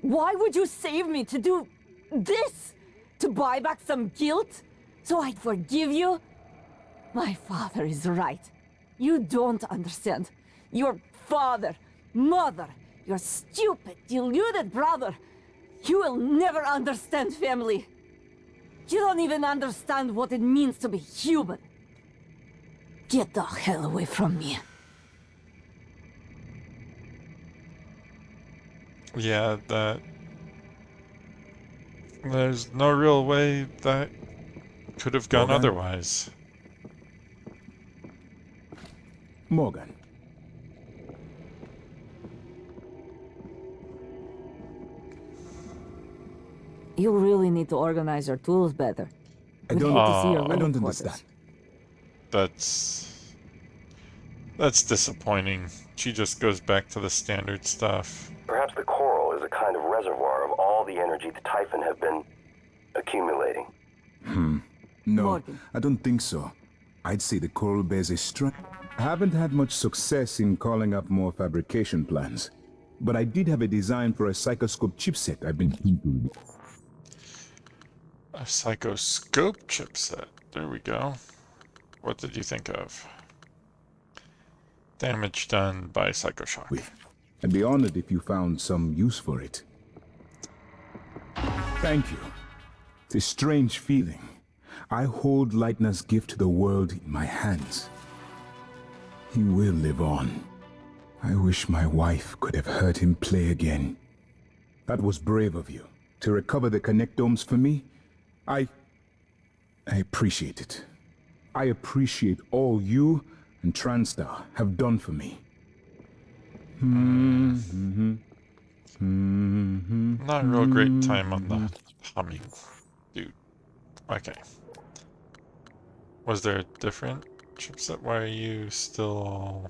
Why would you save me to do this? To buy back some guilt? So I'd forgive you? My father is right. You don't understand. Your father, mother, your stupid, deluded brother. You will never understand family. You don't even understand what it means to be human. Get the hell away from me. Yeah, that... There's no real way that could have gone Morgan? otherwise. Morgan. You really need to organize your tools better. I We don't- need to see your I living don't quarters. understand. That's disappointing. She just goes back to the standard stuff. Perhaps the coral is a kind of reservoir of all the energy the Typhon have been accumulating. No, Morgan. I don't think so. I'd say the coral bears a strong... I haven't had much success in calling up more fabrication plans. But I did have a design for a psychoscope chipset I've been thinking. A psychoscope chipset. There we go. What did you think of? Damage done by psychoshock. with. I'd be honored if you found some use for it. Thank you. It's a strange feeling. I hold Leitner's gift to the world in my hands. He will live on. I wish my wife could have heard him play again. That was brave of you. To recover the connectomes for me, I appreciate it. I appreciate all you and TranStar have done for me. Not a real great time on the humming. Dude. Okay. Was there a different chipset? Why are you still...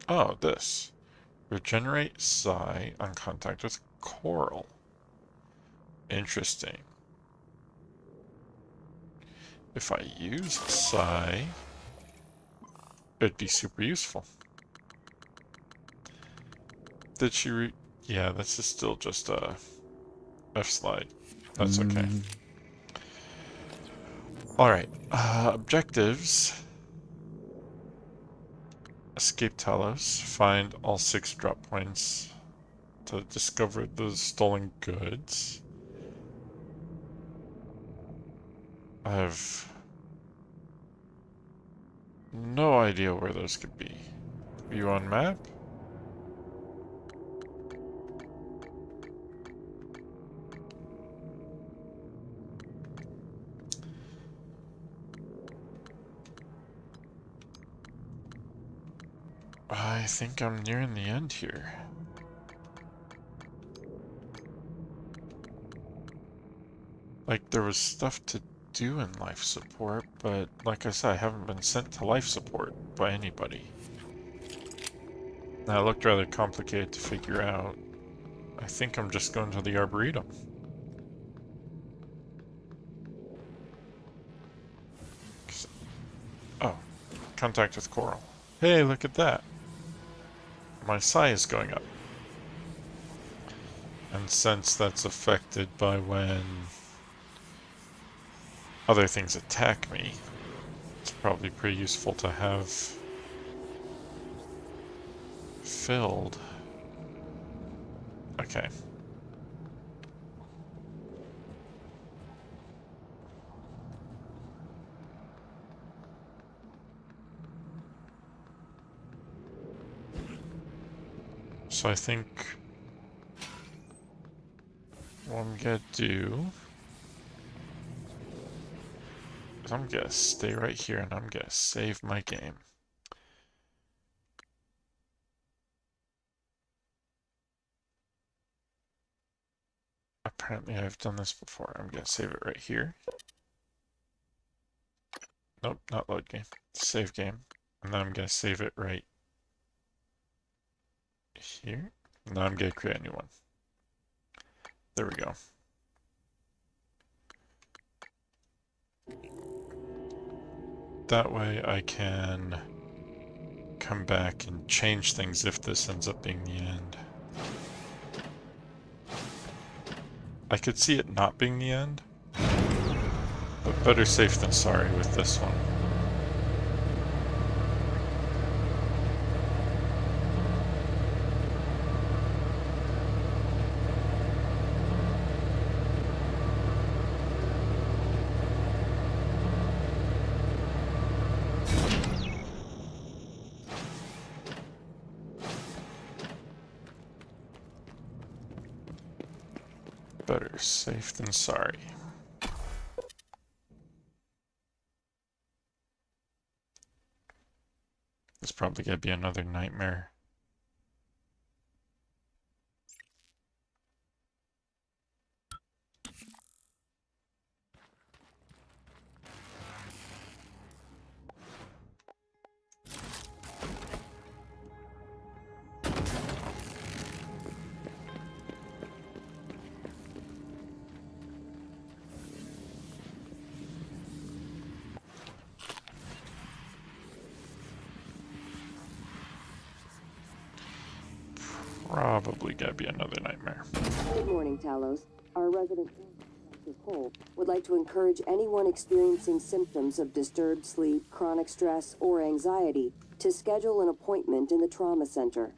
Oh, this. Regenerate Psi on contact with coral. Interesting. If I use Psi, it'd be super useful. Did she yeah, this is still just a F-slide. That's okay. Alright, objectives. Escape Talos, find all 6 drop points to discover the stolen goods. I have no idea where those could be. View on map? I think I'm nearing the end here. Like, there was stuff to do in life support, but like I said, I haven't been sent to life support by anybody. That looked rather complicated to figure out. I think I'm just going to the Arboretum. Oh, contact with coral. Hey, look at that. My psi is going up. And since that's affected by when other things attack me, it's probably pretty useful to have filled. Okay. So I think what I'm gonna do is I'm gonna stay right here and I'm gonna save my game. Apparently I've done this before. I'm gonna save it right here. Nope, not load game. Save game. And then I'm gonna save it right here. Now I'm gonna create a new one. There we go. That way I can come back and change things if this ends up being the end. I could see it not being the end, but better safe than sorry with this one. Better safe than sorry. There's probably gonna be another nightmare. Probably gonna be another nightmare. Good morning, Talos. Our resident Dr. Cole would like to encourage anyone experiencing symptoms of disturbed sleep, chronic stress, or anxiety to schedule an appointment in the trauma center.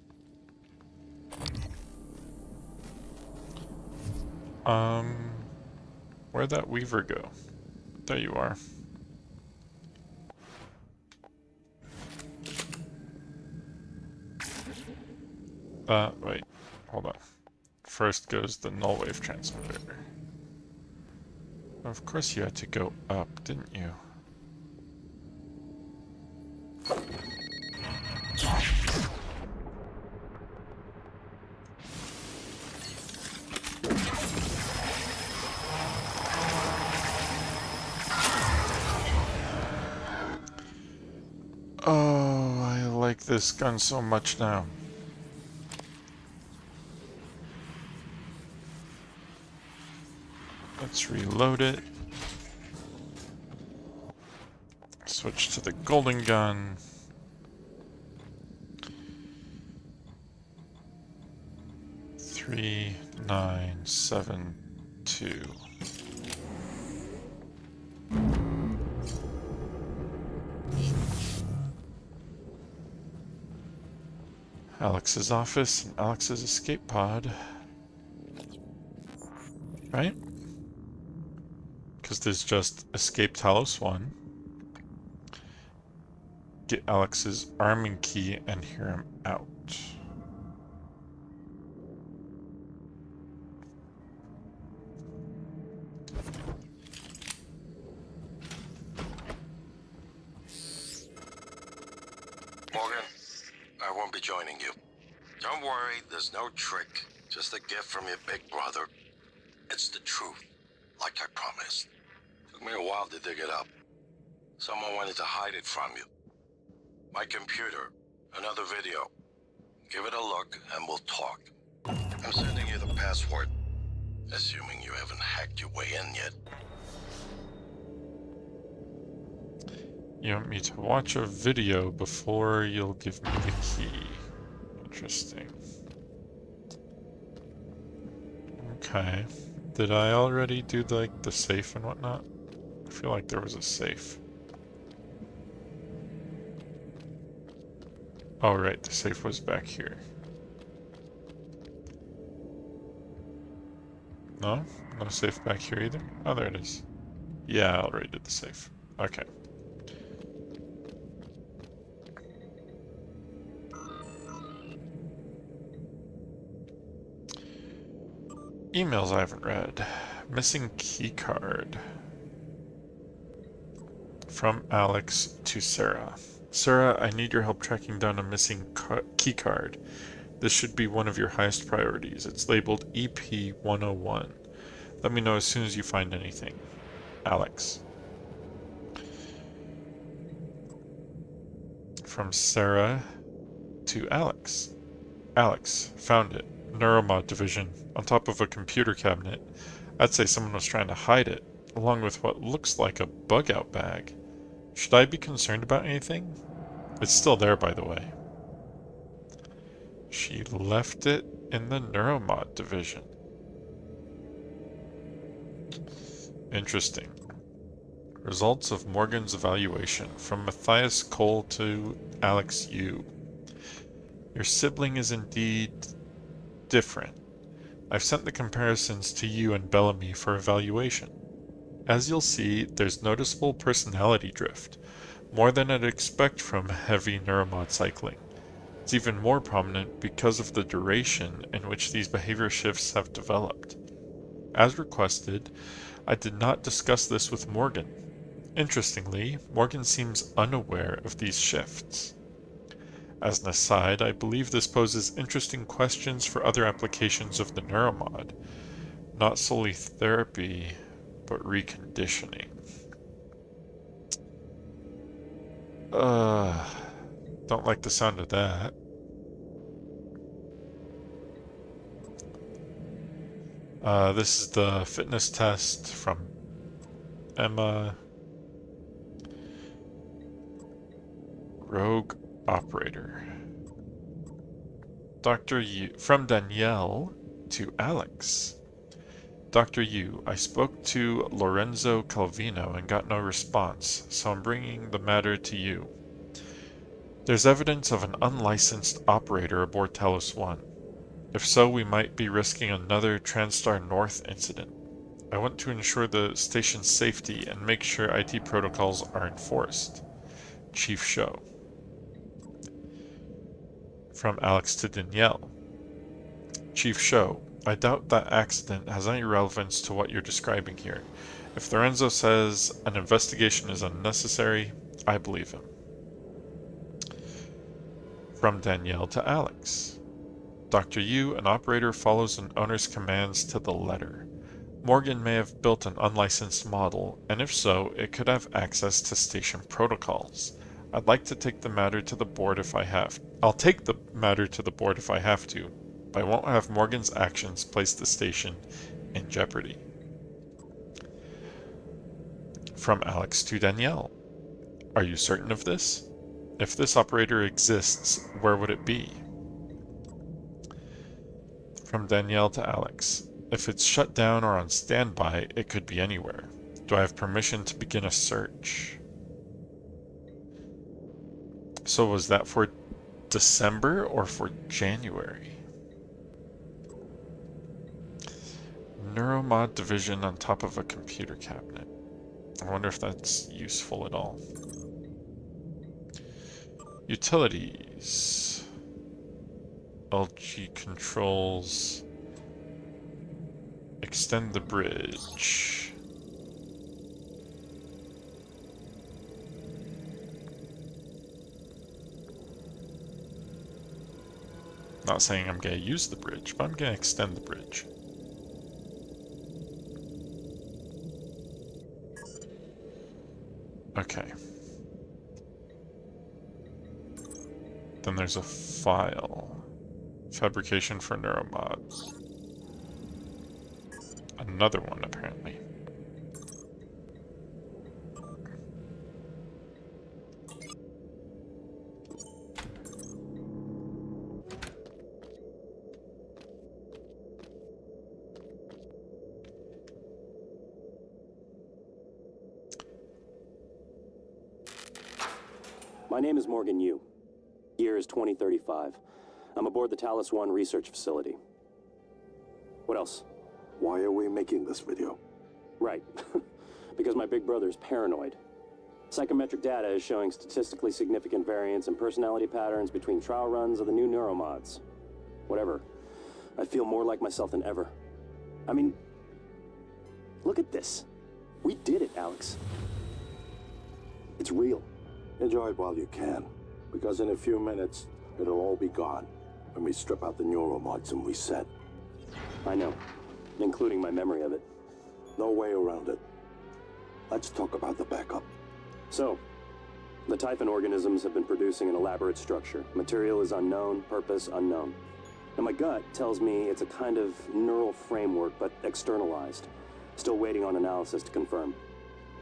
Where'd that Weaver go? There you are. Wait, hold on. First goes the null wave transmitter. Of course you had to go up, didn't you? Oh, I like this gun so much now. Let's reload it. Switch to the golden gun. Three, 9, 7, 2. Alex's office and Alex's escape pod. Right? Because there's just escape Talos 1. Get Alex's arming key and hear him out. Morgan, I won't be joining you. Don't worry, there's no trick. Just a gift from your big brother. It's the truth, like I promised. Took me a while to dig it up. Someone wanted to hide it from you. My computer, another video. Give it a look and we'll talk. I'm sending you the password, assuming you haven't hacked your way in yet. You want me to watch a video before you'll give me the key. Interesting. Okay. Did I already do the safe and whatnot? I feel like there was a safe. Oh right, the safe was back here. No? No safe back here either? Oh, there it is. Yeah, I already did the safe. Okay. Emails I haven't read. Missing keycard. From Alex to Sarah. Sarah, I need your help tracking down a missing keycard. This should be one of your highest priorities. It's labeled EP-101. Let me know as soon as you find anything. Alex. From Sarah to Alex. Alex, found it. Neuromod division, on top of a computer cabinet. I'd say someone was trying to hide it, along with what looks like a bug-out bag. Should I be concerned about anything? It's still there, by the way. She left it in the Neuromod division. Interesting. Results of Morgan's evaluation, from Matthias Cole to Alex Yu. Your sibling is indeed different. I've sent the comparisons to you and Bellamy for evaluation. As you'll see, there's noticeable personality drift, more than I'd expect from heavy neuromod cycling. It's even more prominent because of the duration in which these behavior shifts have developed. as requested, I did not discuss this with Morgan. Interestingly, Morgan seems unaware of these shifts. As an aside, I believe this poses interesting questions for other applications of the neuromod. Not solely therapy, but reconditioning. Don't like the sound of that. This is the fitness test from Emma. Rogue Operator. Dr. Yu, from Danielle to Alex. Dr. Yu, I spoke to Lorenzo Calvino and got no response, so I'm bringing the matter to you. There's evidence of an unlicensed operator aboard Talos 1. If so, we might be risking another TranStar North incident. I want to ensure the station's safety and make sure IT protocols are enforced. Chief Show. From Alex to Danielle. Chief Show, I doubt that accident has any relevance to what you're describing here. If Lorenzo says an investigation is unnecessary, I believe him. From Danielle to Alex. Dr. Yu, an operator follows an owner's commands to the letter. Morgan may have built an unlicensed model, and if so, it could have access to station protocols. I'd like to take the matter to the board if I have. I'll take the matter to the board if I have to, but I won't have Morgan's actions place the station in jeopardy. From Alex to Danielle. Are you certain of this? If this operator exists, where would it be? From Danielle to Alex. If it's shut down or on standby, it could be anywhere. Do I have permission to begin a search? So was that for December or for January? Neuromod division on top of a computer cabinet. I wonder if that's useful at all. Utilities. LG controls. Extend the bridge. Not saying I'm going to use the bridge, but I'm going to extend the bridge. Okay. Then there's a file. Fabrication for neuromods. Another one, apparently. My name is Morgan Yu. Year is 2035. I'm aboard the Talos 1 research facility. What else? Why are we making this video? Right. Because my big brother is paranoid. Psychometric data is showing statistically significant variance in personality patterns between trial runs of the new neuromods. Whatever. I feel more like myself than ever. I mean, look at this. We did it, Alex. It's real. Enjoy it while you can, because in a few minutes, it'll all be gone when we strip out the neuromods and reset. I know, including my memory of it. No way around it. Let's talk about the backup. So, the Typhon organisms have been producing an elaborate structure. Material is unknown, purpose unknown. And my gut tells me it's a kind of neural framework, but externalized. Still waiting on analysis to confirm.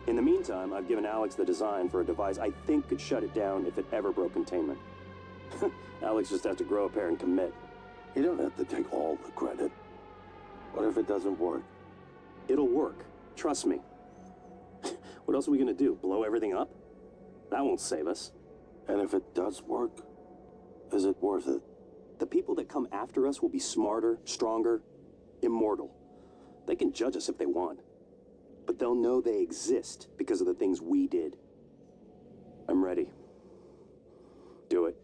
In the meantime, I've given Alex the design for a device I think could shut it down if it ever broke containment. Alex just has to grow a pair and commit. You don't have to take all the credit. What if it doesn't work? It'll work. Trust me. What else are we gonna do? Blow everything up? That won't save us. And if it does work, is it worth it? The people that come after us will be smarter, stronger, immortal. They can judge us if they want. But they'll know they exist because of the things we did. I'm ready. Do it.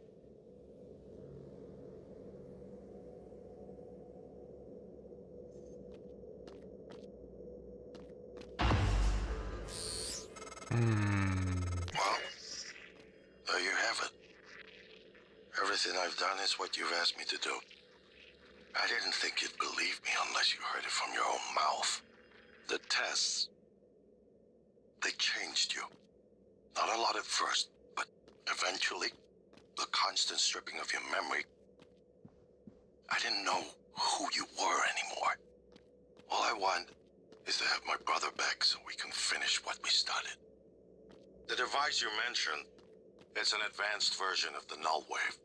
Well, there you have it. Everything I've done is what you've asked me to do. I didn't think you'd believe me unless you heard it from your own mouth. The tests, they changed you. Not a lot at first, but eventually, the constant stripping of your memory, I didn't know who you were anymore. All I want is to have my brother back so we can finish what we started. The device you mentioned, it's an advanced version of the null wave.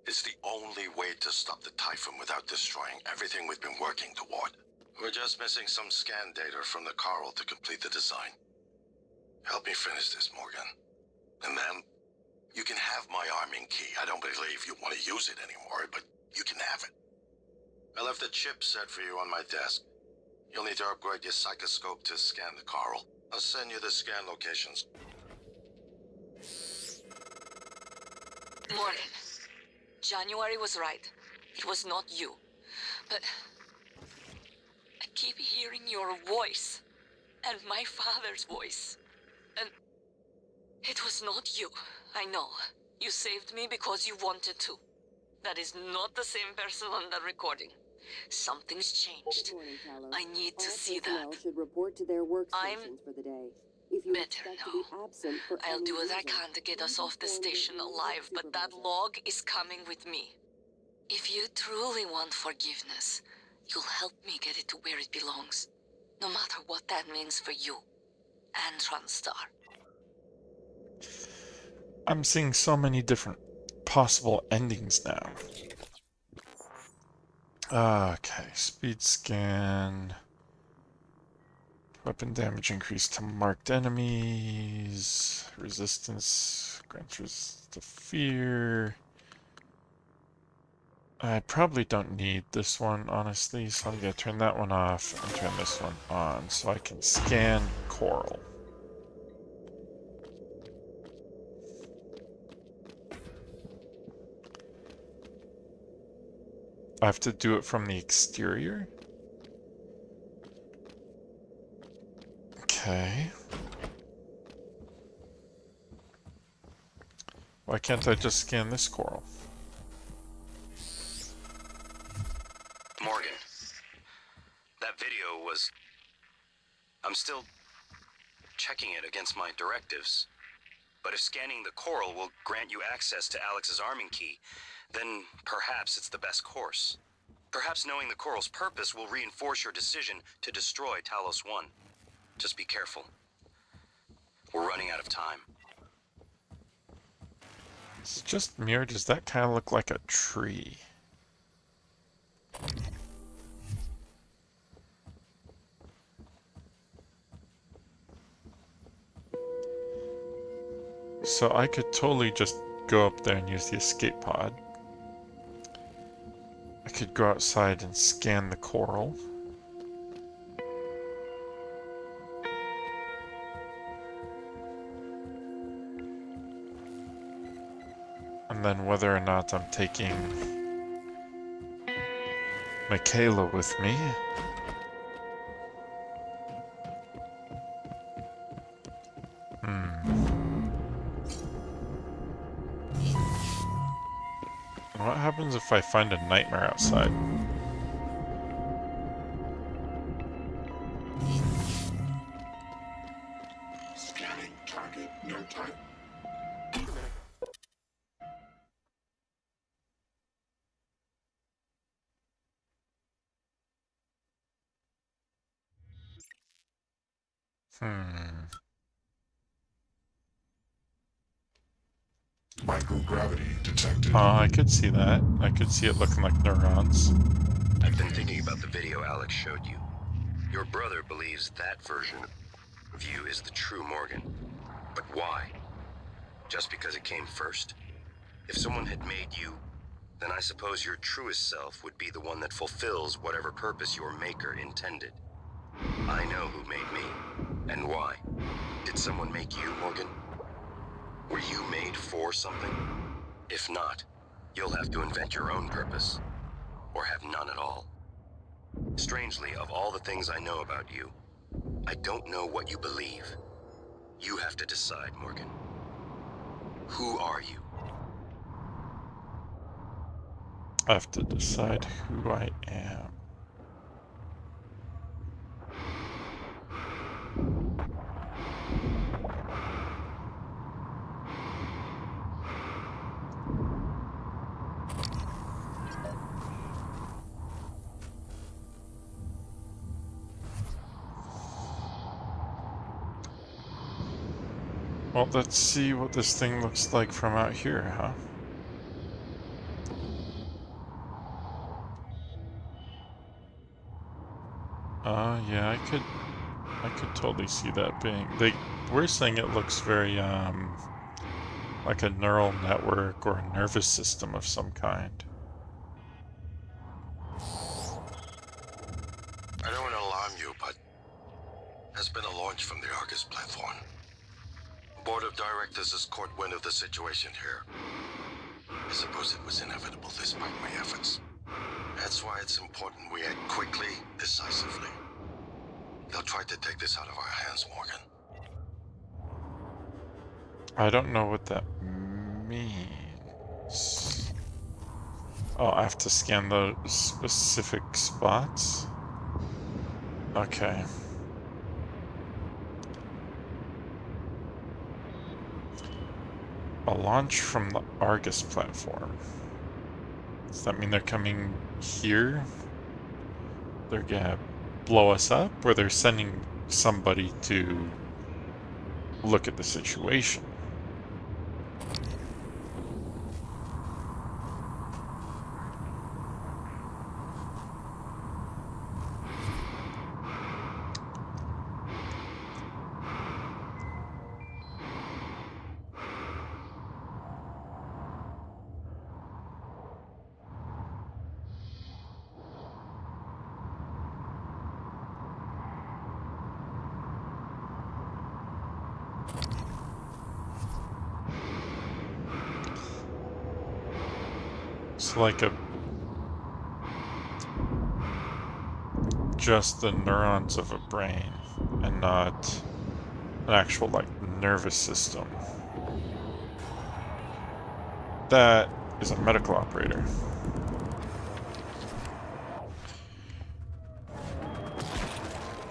It's the only way to stop the Typhon without destroying everything we've been working toward. We're just missing some scan data from the Coral to complete the design. Help me finish this, Morgan. And then, you can have my arming key. I don't believe you want to use it anymore, but you can have it. I left the chip set for you on my desk. You'll need to upgrade your psychoscope to scan the Coral. I'll send you the scan locations. Morgan, January was right. It was not you. But I keep hearing your voice and my father's voice. And it was not you. I know. You saved me because you wanted to. That is not the same person on the recording. Something's changed. Good morning, Talos. I need to All see personnel that. should report to their workstations I'm for the day. If you better expect now. to be absent for I'll any do what I reason, can to get us please off the inform station your alive, but that supervisor. log is coming with me. If you truly want forgiveness, you'll help me get it to where it belongs. No matter what that means for you and Transtar. I'm seeing so many different possible endings now. Okay, speed scan. Weapon damage increased to marked enemies. Resistance grants resistance to fear. I probably don't need this one, honestly, so I'm gonna turn that one off and turn this one on so I can scan Coral. I have to do it from the exterior? Okay. Why can't I just scan this Coral? Morgan, that video was... I'm still checking it against my directives. But if scanning the Coral will grant you access to Alex's arming key, then perhaps it's the best course. Perhaps knowing the Coral's purpose will reinforce your decision to destroy Talos 1. Just be careful. We're running out of time. It's just me, or does that kind of look like a tree? So I could totally just go up there and use the escape pod. I could go outside and scan the Coral. And then whether or not I'm taking Michaela with me. What happens if I find a nightmare outside? Scanning target, no time. Microgravity detected. I could see that. I could see it looking like neurons. I've been thinking about the video Alex showed you. Your brother believes that version of you is the true Morgan. But why? Just because it came first? If someone had made you, then I suppose your truest self would be the one that fulfills whatever purpose your maker intended. I know who made me, and why. Did someone make you, Morgan? Were you made for something? If not, you'll have to invent your own purpose, or have none at all. Strangely, of all the things I know about you, I don't know what you believe. You have to decide, Morgan. Who are you? I have to decide who I am. Well, let's see what this thing looks like from out here, huh? Yeah, I could totally see that being. We're saying it looks very, like a neural network or a nervous system of some kind. I don't want to alarm you, but there's been a launch from the Argus platform. Board of Directors has caught wind of the situation here. I suppose it was inevitable despite my efforts. That's why it's important we act quickly, decisively. They'll try to take this out of our hands, Morgan. I don't know what that means. Oh, I have to scan the specific spots? Okay. A launch from the Argus platform. Does that mean they're coming here? They're gonna blow us up, or they're sending somebody to look at the situation? It's like just the neurons of a brain and not an actual, like, nervous system. That is a medical operator.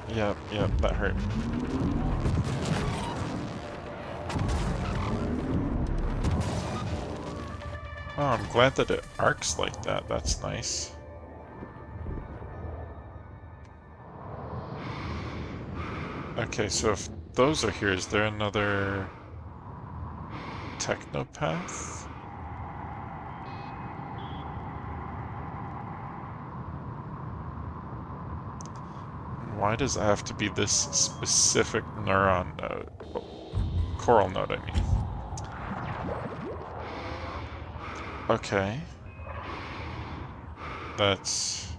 Yep, that hurt. Oh, I'm glad that it arcs like that. That's nice. Okay, so if those are here, is there another technopath? Why does it have to be this specific neuron node? Coral node, I mean. Okay. That's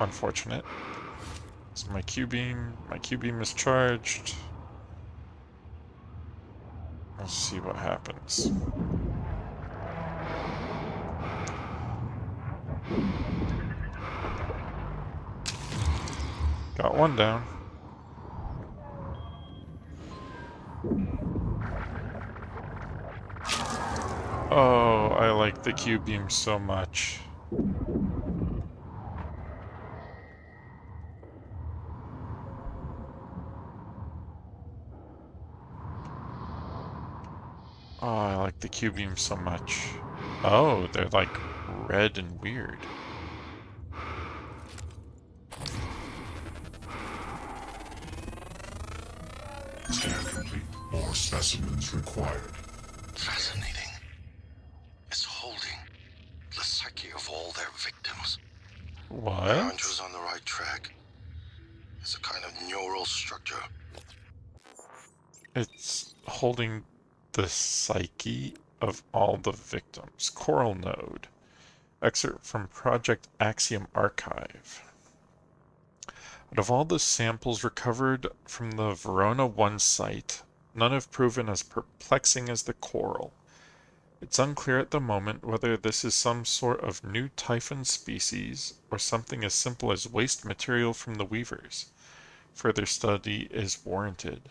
unfortunate. So my Q-beam is charged. Let's see what happens. Got one down. Oh, I like the Q-beam so much. Oh, I like the Q-beam so much. Oh, they're like red and weird. Scan complete. More specimens required. Fascinating. It's holding the psyche of all their victims. What? Andrew's on the right track. It's a kind of neural structure. It's holding the psyche of all the victims. Coral node. Excerpt from Project Axiom Archive. Out of all the samples recovered from the Verona 1 site, none have proven as perplexing as the coral. It's unclear at the moment whether this is some sort of new typhon species or something as simple as waste material from the weavers. Further study is warranted.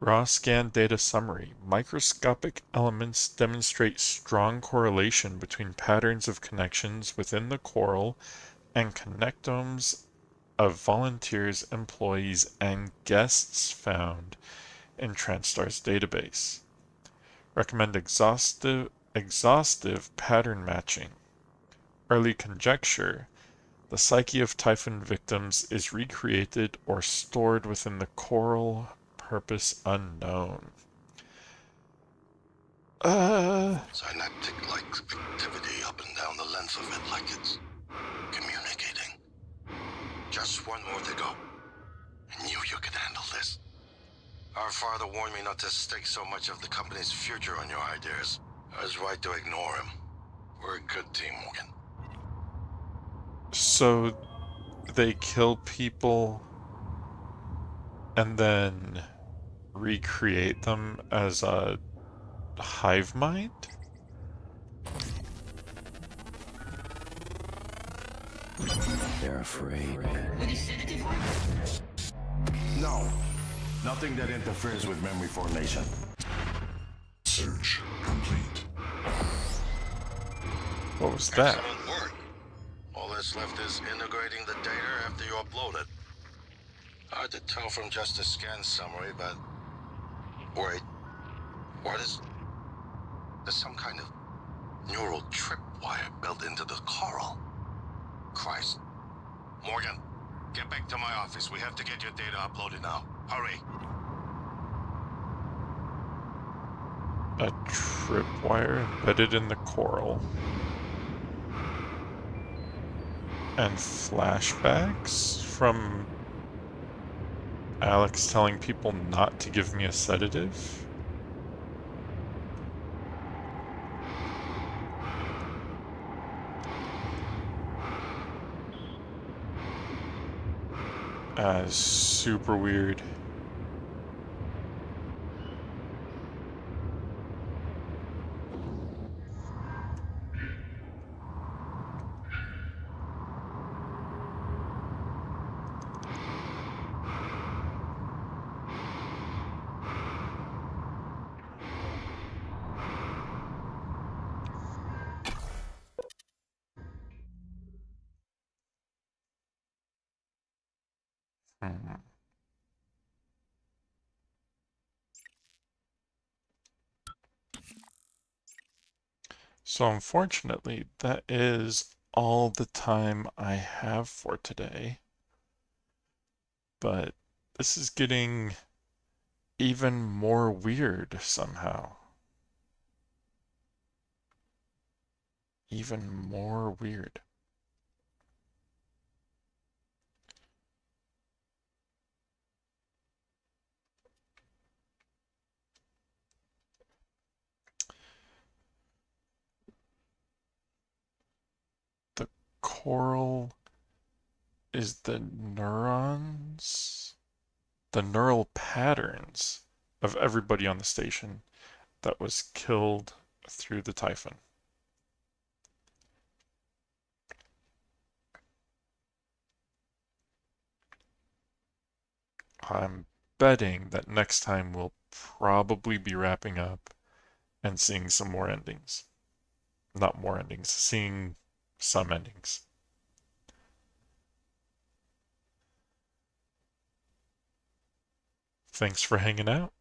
Raw scan data summary. Microscopic elements demonstrate strong correlation between patterns of connections within the coral and connectomes of volunteers, employees, and guests found in Transstar's database. Recommend exhaustive pattern matching. Early conjecture. The psyche of Typhon victims is recreated or stored within the coral, purpose unknown. Synaptic-like activity up and down the length of it, like it's communicating. Just one more to go. I knew you could handle this. Our father warned me not to stake so much of the company's future on your ideas. I was right to ignore him. We're a good team, Morgan. So they kill people and then recreate them as a hive mind? They're afraid. No. Nothing that interferes with memory formation. Search complete. What was that? Excellent work. All that's left is integrating the data after you upload it. Hard to tell from just a scan summary, but... Wait. What is... There's some kind of neural tripwire built into the coral. Christ. Morgan, get back to my office. We have to get your data uploaded now. Hurry. A tripwire embedded in the coral. And flashbacks from Alex telling people not to give me a sedative? Super weird. So unfortunately, that is all the time I have for today. But this is getting even more weird somehow. Even more weird. The coral is the neurons, the neural patterns of everybody on the station that was killed through the Typhon. I'm betting that next time we'll probably be wrapping up and seeing some more endings. Not more endings, seeing some endings. Thanks for hanging out.